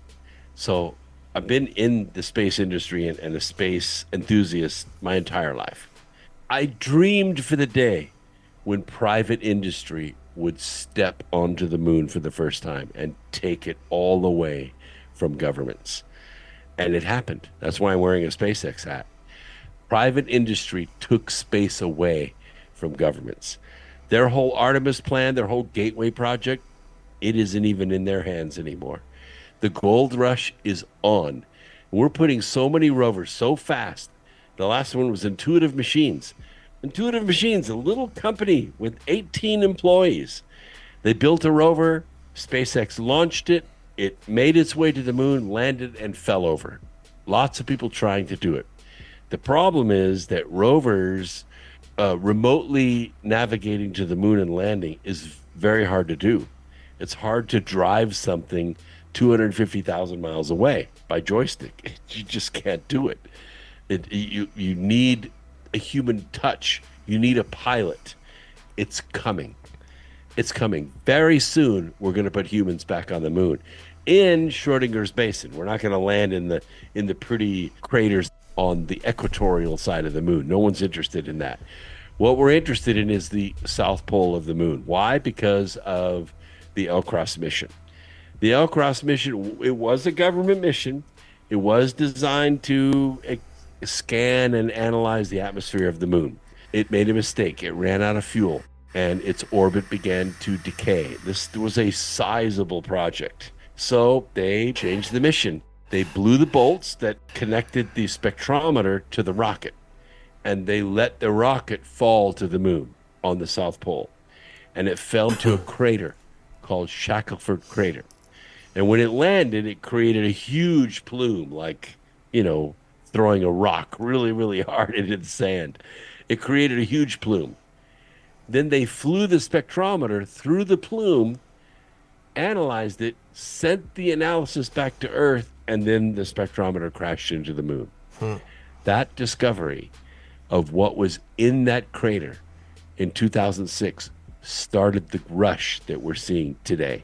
So I've been in the space industry and a space enthusiast my entire life. I dreamed for the day when private industry would step onto the moon for the first time and take it all away from governments. And it happened. That's why I'm wearing a SpaceX hat. Private industry took space away from governments. Their whole Artemis plan, their whole Gateway project, it isn't even in their hands anymore. The gold rush is on. We're putting so many rovers so fast. The last one was Intuitive Machines. Intuitive Machines, a little company with 18 employees. They built a rover. SpaceX launched it. It made its way to the moon, landed, and fell over. Lots of people trying to do it. The problem is that rovers remotely navigating to the moon and landing is very hard to do. It's hard to drive something 250,000 miles away by joystick. You just can't do it. You need a human touch. You need a pilot. It's coming. It's coming. Very soon, we're going to put humans back on the moon in Schrodinger's Basin. We're not going to land in the pretty craters on the equatorial side of the moon. No one's interested in that. What we're interested in is the south pole of the moon. Why? Because of the L-Cross mission. The L-Cross mission, it was a government mission. It was designed to scan and analyze the atmosphere of the moon. It made a mistake. It ran out of fuel, and its orbit began to decay. This was a sizable project. So they changed the mission. They blew the bolts that connected the spectrometer to the rocket, and they let the rocket fall to the moon on the South Pole. And it fell into a crater called Shackelford Crater. And when it landed, it created a huge plume, like, throwing a rock really, really hard into the sand. It created a huge plume. Then they flew the spectrometer through the plume, analyzed it, sent the analysis back to Earth, and then the spectrometer crashed into the moon. That discovery of what was in that crater in 2006 started the rush that we're seeing today.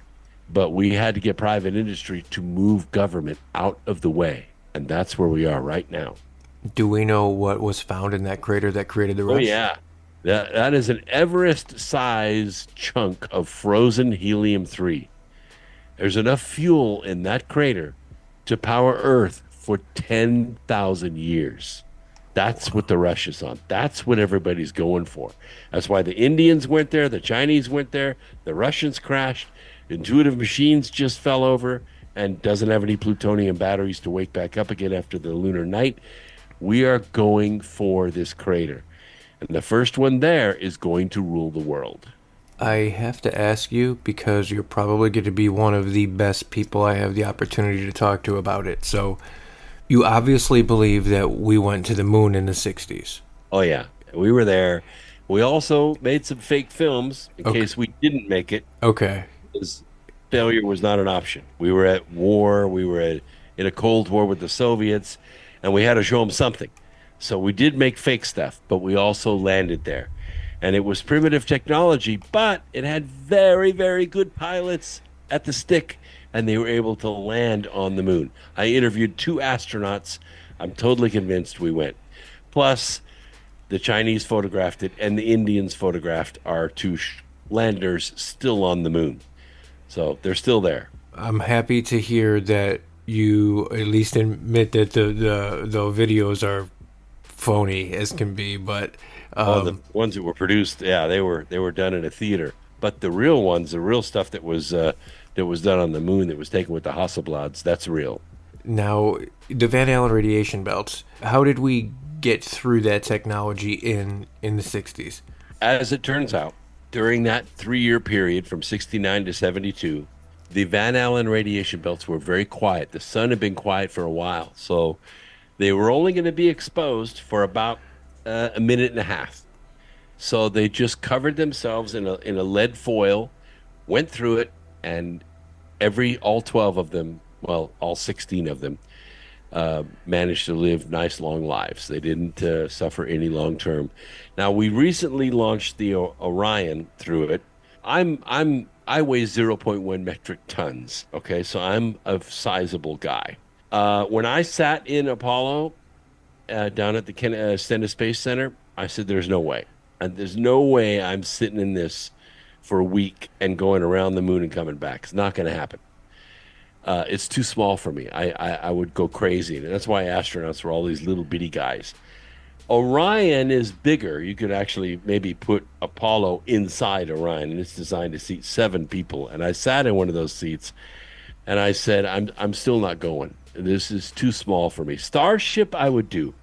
But we had to get private industry to move government out of the way. And that's where we are right now. Do we know what was found in that crater that created the rush? Oh, yeah. That is an Everest-sized chunk of frozen helium-3. There's enough fuel in that crater to power Earth for 10,000 years. That's what the rush is on. That's what everybody's going for. That's why the Indians went there, the Chinese went there, the Russians crashed, Intuitive Machines just fell over and doesn't have any plutonium batteries to wake back up again after the lunar night. We are going for this crater. And the first one there is going to rule the world. I have to ask you, because you're probably going to be one of the best people I have the opportunity to talk to about it. So you obviously believe that we went to the moon in the 60s. Oh, yeah. We were there. We also made some fake films in case we didn't make it. Okay. Because failure was not an option. We were at war. We were in a Cold War with the Soviets, and we had to show them something. So we did make fake stuff, but we also landed there. And it was primitive technology, but it had very, very good pilots at the stick, and they were able to land on the moon. I interviewed 2 astronauts. I'm totally convinced we went. Plus, the Chinese photographed it, and the Indians photographed our 2 landers still on the moon. So they're still there. I'm happy to hear that you at least admit that the videos are phony as can be, but the ones that were produced, they were done in a theater. But the real ones, the real stuff that was done on the moon, that was taken with the Hasselblads, that's real. Now, the Van Allen radiation belts, how did we get through that technology in the 60s? As it turns out, during that 3-year period from 69 to 72, the Van Allen radiation belts were very quiet. The sun had been quiet for a while, so they were only going to be exposed for about a minute and a half. So they just covered themselves in a lead foil, went through it, and all 12 of them, well, all 16 of them, managed to live nice long lives. They didn't suffer any long term. Now we recently launched the Orion through it. I weigh 0.1 metric tons. Okay, so I'm a sizable guy. When I sat in Apollo down at the Stennis Space Center, I said, "There's no way, and there's no way I'm sitting in this for a week and going around the moon and coming back. It's not going to happen. It's too small for me. I would go crazy, and that's why astronauts were all these little bitty guys." Orion is bigger. You could actually maybe put Apollo inside Orion, and it's designed to seat 7 people. And I sat in one of those seats, and I said, I'm still not going. This is too small for me. Starship I would do,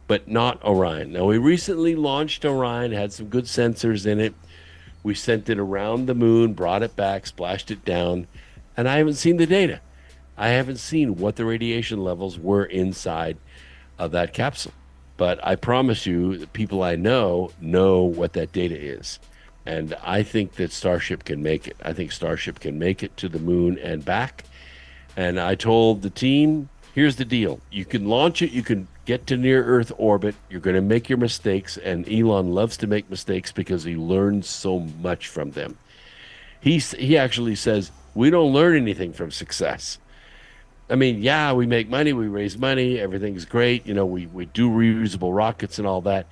but not Orion. Now, we recently launched Orion, had some good sensors in it. We sent it around the moon, brought it back, splashed it down, and I haven't seen the data. I haven't seen what the radiation levels were inside of that capsule. But I promise you, the people I know what that data is. And I think that Starship can make it. I think Starship can make it to the moon and back. And I told the team, here's the deal. You can launch it. You can get to near Earth orbit. You're going to make your mistakes. And Elon loves to make mistakes because he learns so much from them. He actually says, we don't learn anything from success. I mean, yeah, we make money, we raise money, everything's great. You know, we do reusable rockets and all that,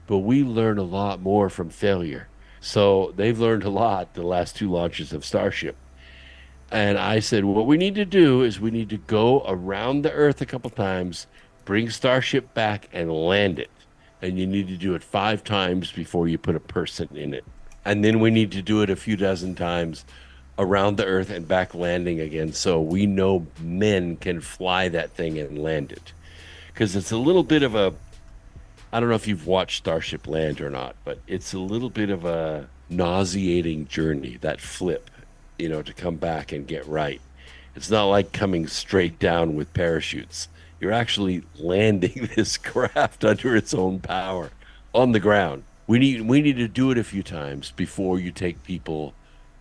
but we learn a lot more from failure. So they've learned a lot the last 2 launches of Starship. And I said, what we need to do is we need to go around the Earth a couple times, bring Starship back and land it. And you need to do it 5 times before you put a person in it. And then we need to do it a few dozen times around the Earth and back landing again, so we know men can fly that thing and land it. Because it's a little bit of a, I don't know if you've watched Starship land or not, but it's a little bit of a nauseating journey, that flip, you know, to come back and get right. It's not like coming straight down with parachutes. You're actually landing this craft under its own power on the ground. We need to do it a few times before you take people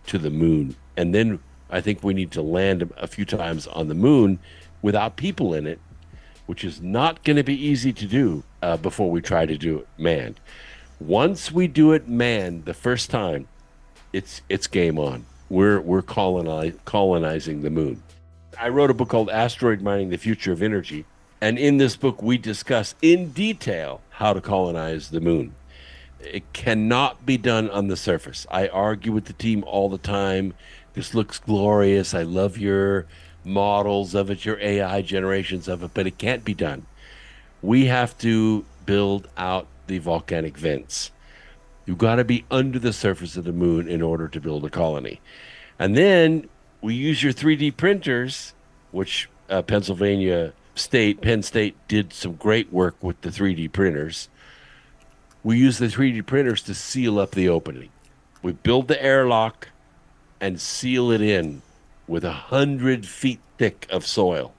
to the moon. And then I think we need to land a few times on the moon without people in it, which is not going to be easy to do before we try to do it manned. Once we do it manned the first time, it's game on. We're colonizing the moon. I wrote a book called Asteroid Mining: The Future of Energy. And in this book, we discuss in detail how to colonize the moon. It cannot be done on the surface. I argue with the team all the time. This looks glorious. I love your models of it, your AI generations of it, but it can't be done. We have to build out the volcanic vents. You've got to be under the surface of the moon in order to build a colony. And then we use your 3D printers, which Penn State did some great work with the 3D printers. We use the 3D printers to seal up the opening. We build the airlock and seal it in with 100 feet thick of soil,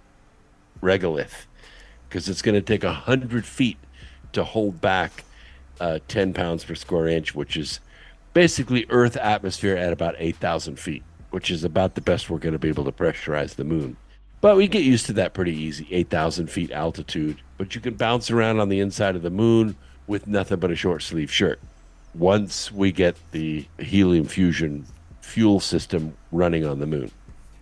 regolith, because it's going to take 100 feet to hold back 10 pounds per square inch, which is basically Earth atmosphere at about 8,000 feet, which is about the best we're going to be able to pressurize the moon. But we get used to that pretty easy, 8,000 feet altitude. But you can bounce around on the inside of the moon with nothing but a short sleeve shirt once we get the helium fusion fuel system running on the moon.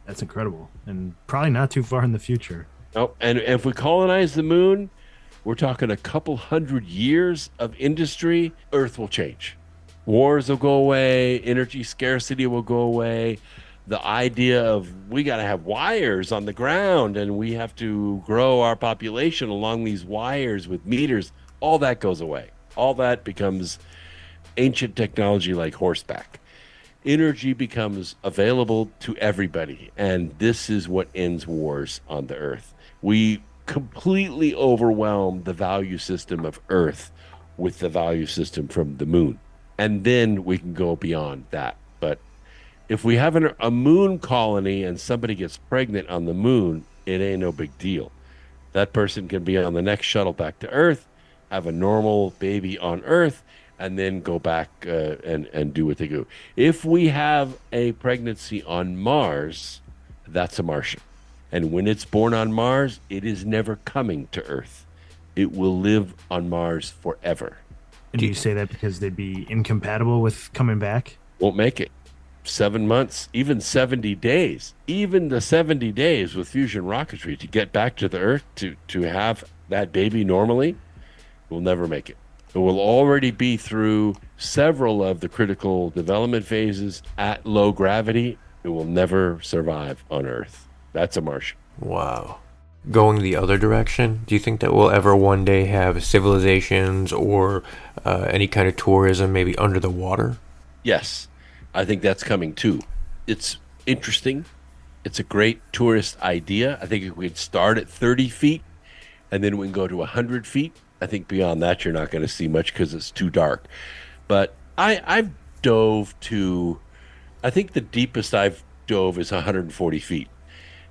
That's incredible, and probably not too far in the future. Oh, and if we colonize the moon, we're talking a couple hundred years of industry. Earth will change. Wars will go away. Energy scarcity will go away. The idea of we got to have wires on the ground and we have to grow our population along these wires with meters, all that goes away. All that becomes ancient technology like horseback. Energy becomes available to everybody, and this is what ends wars on the Earth. We completely overwhelm the value system of Earth with the value system from the moon, and then we can go beyond that. But if we have a moon colony and somebody gets pregnant on the moon, it ain't no big deal. That person can be on the next shuttle back to Earth, have a normal baby on Earth, and then go back and do what they do. If we have a pregnancy on Mars, that's a Martian. And when it's born on Mars, it is never coming to Earth. It will live on Mars forever. And do you say that because they'd be incompatible with coming back? Won't make it. 7 months, even 70 days. Even the 70 days with fusion rocketry to get back to the Earth, to have that baby normally, will never make it. It will already be through several of the critical development phases at low gravity. It will never survive on Earth. That's a Martian. Wow. Going the other direction, do you think that we'll ever one day have civilizations or any kind of tourism maybe under the water? Yes, I think that's coming too. It's interesting. It's a great tourist idea. I think if we could start at 30 feet and then we can go to 100 feet, I think beyond that you're not going to see much because it's too dark. But I've dove to, I think the deepest I've dove is 140 feet.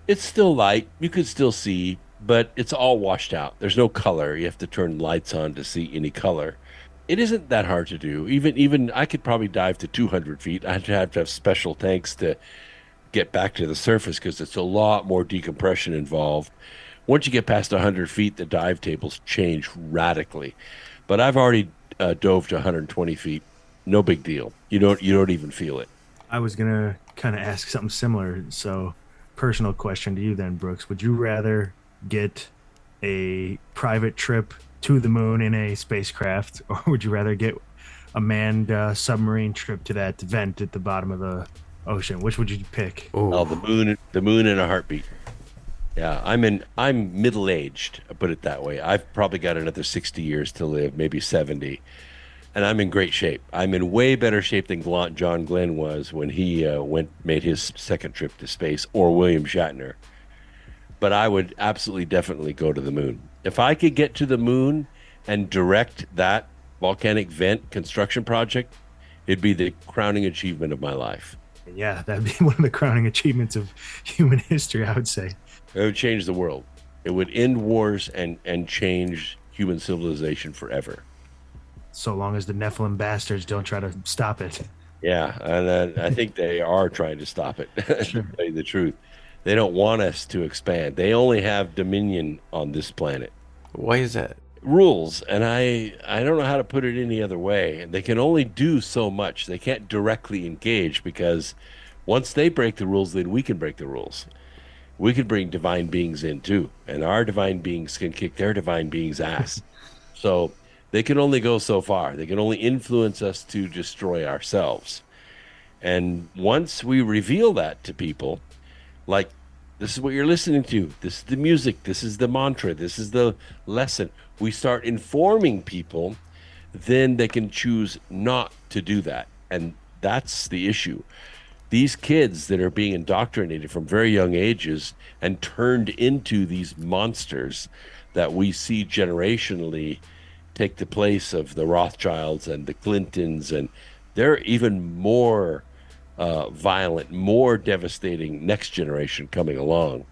It's still light. You could still see, but it's all washed out. There's no color. You have to turn lights on to see any color. It isn't that hard to do. Even I could probably dive to 200 feet. I'd have to have special tanks to get back to the surface because it's a lot more decompression involved. Once you get past 100 feet, the dive tables change radically. But I've already dove to 120 feet. No big deal. You don't even feel it. I was gonna kind of ask something similar. So, personal question to you then, Brooks. Would you rather get a private trip to the moon in a spacecraft, or would you rather get a manned submarine trip to that vent at the bottom of the ocean? Which would you pick? Oh, the moon in a heartbeat. Yeah, I'm middle-aged, I put it that way. I've probably got another 60 years to live, maybe 70. And I'm in great shape. I'm in way better shape than John Glenn was when he made his second trip to space, or William Shatner. But I would absolutely, definitely go to the moon. If I could get to the moon and direct that volcanic vent construction project, it'd be the crowning achievement of my life. Yeah, that'd be one of the crowning achievements of human history, I would say. It would change the world. It would end wars and change human civilization forever. So long as the Nephilim bastards don't try to stop it. Yeah, and I think they are trying to stop it, to tell you the truth. They don't want us to expand. They only have dominion on this planet. Why is that? Rules, and I don't know how to put it any other way. They can only do so much. They can't directly engage because once they break the rules, then we can break the rules. We can bring divine beings in too, and our divine beings can kick their divine beings' ass. So they can only go so far. They can only influence us to destroy ourselves. And once we reveal that to people, like, this is what you're listening to, this is the music, this is the mantra, this is the lesson, we start informing people, then they can choose not to do that. And that's the issue. These kids that are being indoctrinated from very young ages and turned into these monsters that we see generationally take the place of the Rothschilds and the Clintons, and they're even more violent, more devastating next generation coming along.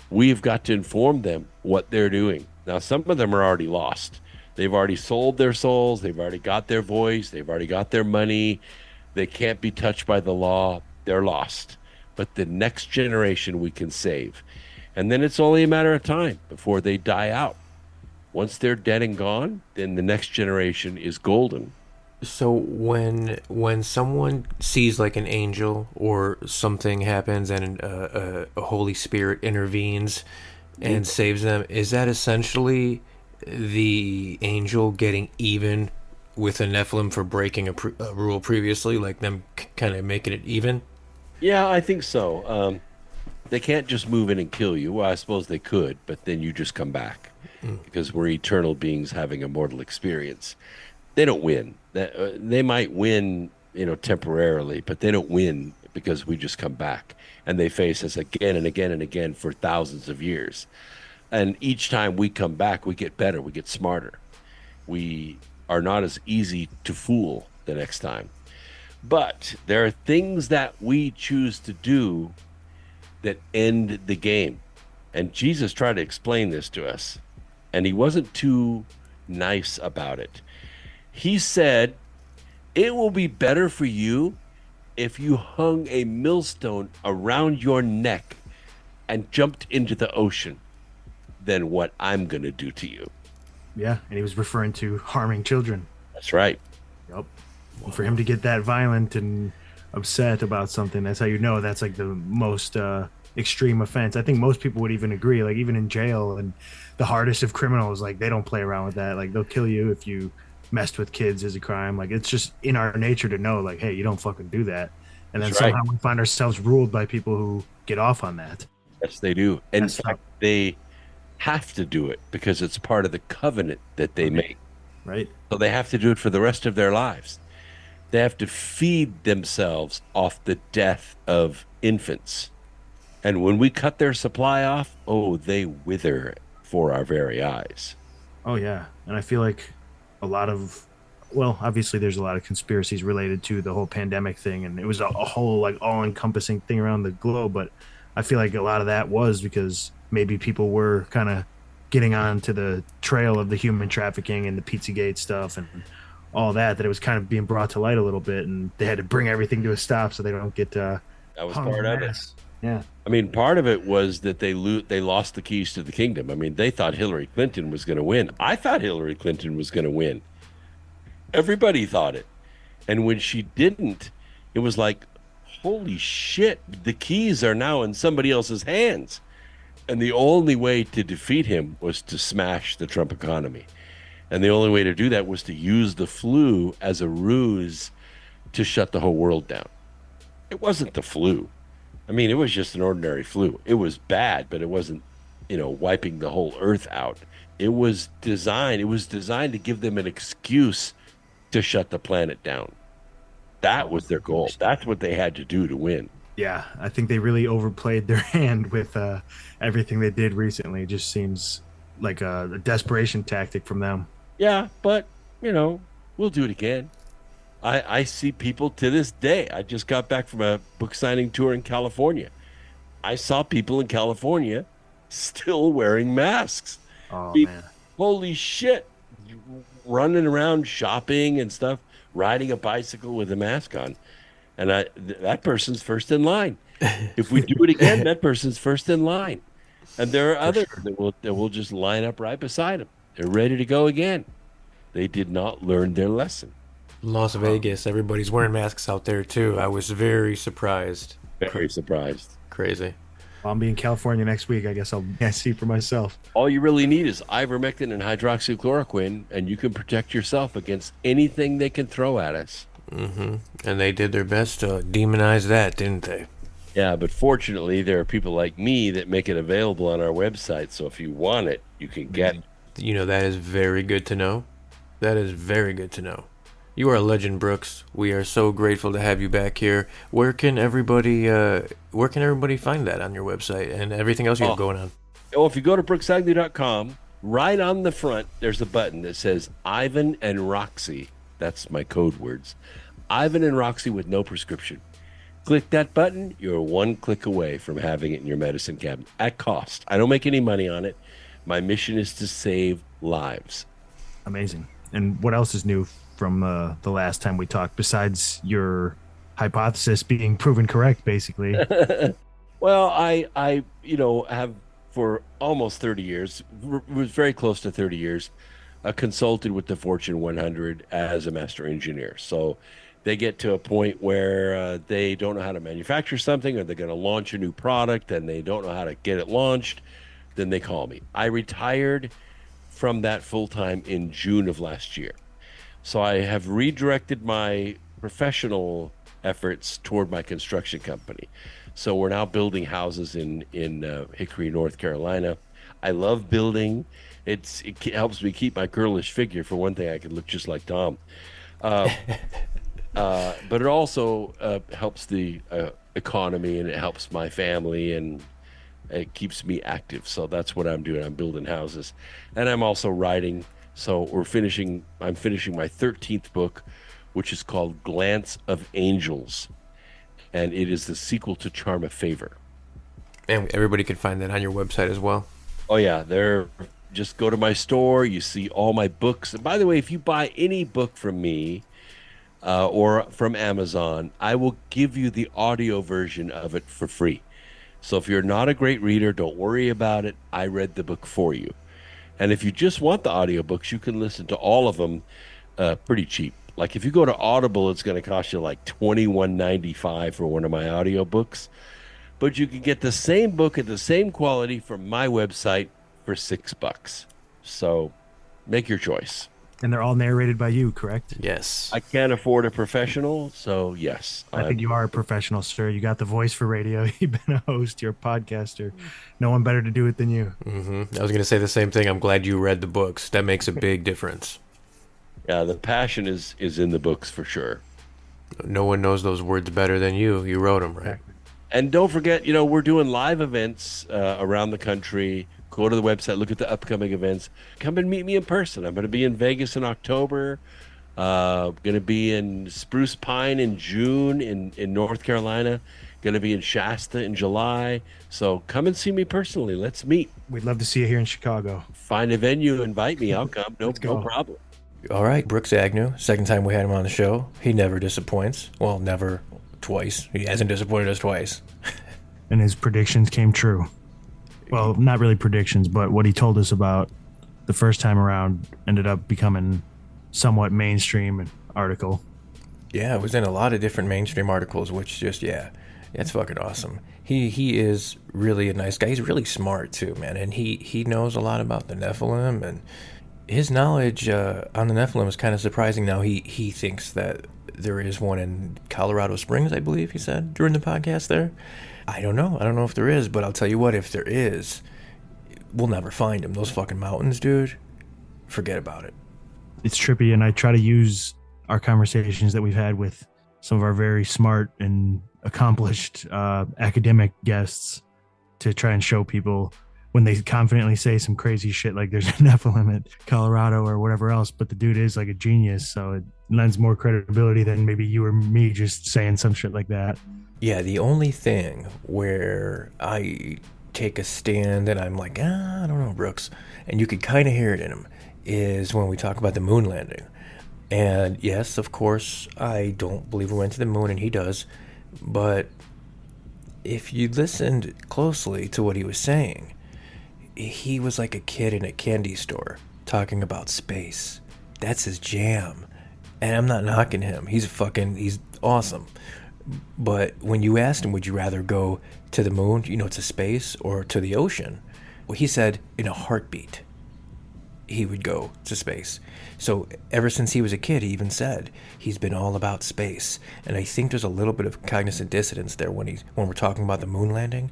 We've got to inform them what they're doing. Now, some of them are already lost. They've already sold their souls. They've already got their voice. They've already got their money. They can't be touched by the law. They're lost. But the next generation we can save. And then it's only a matter of time before they die out. Once they're dead and gone, then the next generation is golden. So when someone sees like an angel or something happens and a Holy Spirit intervenes and saves them, is that essentially the angel getting even with the Nephilim for breaking a rule previously, like them kind of making it even? Yeah, I think so. They can't just move in and kill you. Well, I suppose they could, but then you just come back because we're eternal beings having a mortal experience. They don't win. They might win, temporarily, but they don't win because we just come back and they face us again and again and again for thousands of years. And each time we come back, we get better, we get smarter. We are not as easy to fool the next time. But there are things that we choose to do that end the game. And Jesus tried to explain this to us, and he wasn't too nice about it. He said, it will be better for you if you hung a millstone around your neck and jumped into the ocean than what I'm going to do to you. Yeah, and he was referring to harming children. That's right. Yep. And for him to get that violent and upset about something, that's how you know that's like the most extreme offense. I think most people would even agree, like even in jail and the hardest of criminals, like they don't play around with that. Like they'll kill you if you messed with kids as a crime. Like it's just in our nature to know, like, hey, you don't fucking do that. And then somehow we find ourselves ruled by people who get off on that. Yes, they do. In fact, they have to do it because it's part of the covenant that they make. Right. So they have to do it for the rest of their lives. They have to feed themselves off the death of infants. And when we cut their supply off, oh, they wither for our very eyes. Oh, yeah. And I feel like a lot of, well, obviously there's a lot of conspiracies related to the whole pandemic thing. And it was a whole like all-encompassing thing around the globe. But I feel like a lot of that was because maybe people were kind of getting on to the trail of the human trafficking and the Pizzagate stuff and all that it was kind of being brought to light a little bit, and they had to bring everything to a stop so they don't get that was part of it. Yeah, I mean, part of it was that they lost the keys to the kingdom. I mean, they thought Hillary Clinton was going to win. I thought Hillary Clinton was going to win. Everybody thought it, and when she didn't, it was like, holy shit, the keys are now in somebody else's hands. And the only way to defeat him was to smash the Trump economy. And the only way to do that was to use the flu as a ruse to shut the whole world down. It wasn't the flu. I mean, it was just an ordinary flu. It was bad, but it wasn't, wiping the whole earth out. It was designed to give them an excuse to shut the planet down. That was their goal. That's what they had to do to win. Yeah, I think they really overplayed their hand with everything they did recently. It just seems like a desperation tactic from them. Yeah, but, we'll do it again. I see people to this day. I just got back from a book signing tour in California. I saw people in California still wearing masks. Oh, man. Holy shit. Running around shopping and stuff, riding a bicycle with a mask on. And that person's first in line. If we do it again, that person's first in line. And there are others that will just line up right beside them. They're ready to go again. They did not learn their lesson. Las Vegas, everybody's wearing masks out there too. I was very surprised. Very surprised. Crazy. Well, I'll be in California next week. I guess I'll see for myself. All you really need is ivermectin and hydroxychloroquine, and you can protect yourself against anything they can throw at us. Mm-hmm. And they did their best to demonize that, didn't they? Yeah, but fortunately, there are people like me that make it available on our website. So if you want it, you can get it. That is very good to know. That is very good to know. You are a legend, Brooks. We are so grateful to have you back here. Where can everybody find that on your website and everything else you have going on? Oh, if you go to brooksagnew.com, right on the front, there's a button that says Ivan and Roxy. That's my code words. Ivan and Roxy with no prescription. Click that button. You're one click away from having it in your medicine cabinet at cost. I don't make any money on it. My mission is to save lives. Amazing. And what else is new from the last time we talked, besides your hypothesis being proven correct, basically? Well, I have for almost 30 years, was very close to 30 years, consulted with the Fortune 100 as a master engineer. So they get to a point where they don't know how to manufacture something, or they're going to launch a new product and they don't know how to get it launched. Then they call me. I retired from that full-time in June of last year. So I have redirected my professional efforts toward my construction company. So we're now building houses in Hickory, North Carolina. I love building. It helps me keep my girlish figure. For one thing, I can look just like Tom. But it also helps the economy, and it helps my family, and it keeps me active. So that's what I'm doing. I'm building houses, and I'm also writing. So I'm finishing my 13th book, which is called Glance of Angels, and it is the sequel to Charm of Favor. And everybody can find that on your website as well. Oh yeah, just go to my store. You see all my books. And by the way, if you buy any book from me or from Amazon, I will give you the audio version of it for free. So if you're not a great reader, don't worry about it. I read the book for you. And if you just want the audiobooks, you can listen to all of them pretty cheap. Like if you go to Audible, it's going to cost you like $21.95 for one of my audiobooks. But you can get the same book at the same quality from my website for $6. So make your choice. And they're all narrated by you, correct? Yes. I can't afford a professional, so yes. I think you are a professional, sir. You got the voice for radio. You've been a host. You're a podcaster. No one better to do it than you. I was going to say the same thing. I'm glad you read the books. That makes a big difference. Yeah, the passion is in the books for sure. No one knows those words better than you. You wrote them, right? And don't forget, we're doing live events around the country. Go to the website, look at the upcoming events. Come and meet me in person. I'm going to be in Vegas in October. Going to be in Spruce Pine in June in North Carolina. Going to be in Shasta in July. So come and see me personally. Let's meet. We'd love to see you here in Chicago. Find a venue, invite me. I'll come. No problem. All right, Brooks Agnew. Second time we had him on the show. He never disappoints. Well, never twice. He hasn't disappointed us twice. And his predictions came true. Well, not really predictions, but what he told us about the first time around ended up becoming somewhat mainstream article. Yeah, it was in a lot of different mainstream articles, which just, that's fucking awesome. He is really a nice guy. He's really smart too, man. And he knows a lot about the Nephilim, and his knowledge on the Nephilim is kind of surprising now. He thinks that there is one in Colorado Springs, I believe he said during the podcast there. I don't know. I don't know if there is, but I'll tell you what, if there is, we'll never find him. Those fucking mountains, dude, forget about it. It's trippy, and I try to use our conversations that we've had with some of our very smart and accomplished academic guests to try and show people when they confidently say some crazy shit like there's a Nephilim at Colorado or whatever else, but the dude is like a genius, so it lends more credibility than maybe you or me just saying some shit like that. Yeah, the only thing where I take a stand and I'm like, I don't know, Brooks, and you could kind of hear it in him, is when we talk about the moon landing. And yes, of course, I don't believe we went to the moon, and he does, but if you listened closely to what he was saying, he was like a kid in a candy store talking about space. That's his jam. And I'm not knocking him. He's awesome. But when you asked him, would you rather go to the moon, to space, or to the ocean? Well, he said in a heartbeat, he would go to space. So ever since he was a kid, he even said he's been all about space. And I think there's a little bit of cognizant dissonance there when we're talking about the moon landing.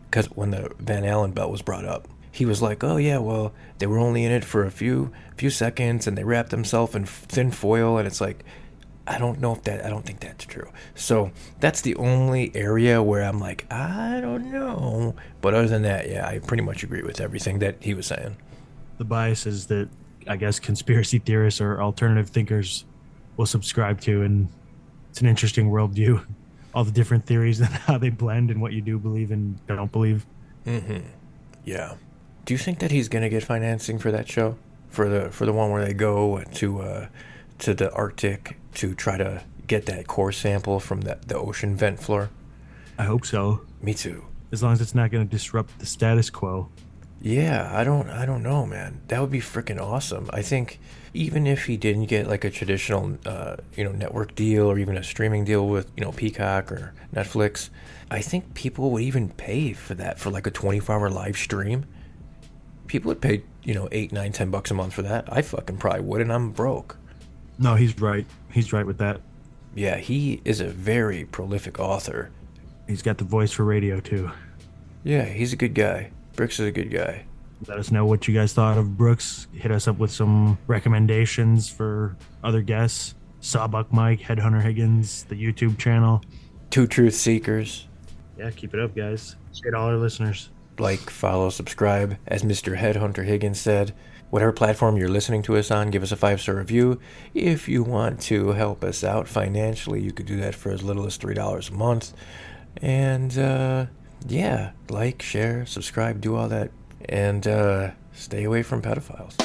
Because when the Van Allen belt was brought up, he was like, oh yeah, well, they were only in it for a few seconds, and they wrapped themselves in thin foil, and it's like, I don't think that's true. So that's the only area where I'm like, I don't know. But other than that, yeah, I pretty much agree with everything that he was saying. The bias is that, I guess, conspiracy theorists or alternative thinkers will subscribe to, and it's an interesting worldview. All the different theories and how they blend and what you do believe and don't believe. Mm-hmm. Yeah. Do you think that he's gonna get financing for that show? For the one where they go to the Arctic to try to get that core sample from the ocean vent floor? I hope so. Me too. As long as it's not going to disrupt the status quo. Yeah, I don't know, man. That would be freaking awesome. I think even if he didn't get like a traditional network deal or even a streaming deal with Peacock or Netflix, I think people would even pay for that, for like a 24-hour live stream. People would pay $8, $9, $10 a month for that. I fucking probably would, and I'm broke. No, he's right. He's right with that. Yeah, he is a very prolific author. He's got the voice for radio, too. Yeah, he's a good guy. Brooks is a good guy. Let us know what you guys thought of Brooks. Hit us up with some recommendations for other guests. Sawbuck Mike, Headhunter Higgins, the YouTube channel. Two Truth Seekers. Yeah, keep it up, guys. Appreciate all our listeners. Like, follow, subscribe. As Mr. Headhunter Higgins said, whatever platform you're listening to us on, give us a 5-star review. If you want to help us out financially, you could do that for as little as $3 a month. And, like, share, subscribe, do all that. And stay away from pedophiles.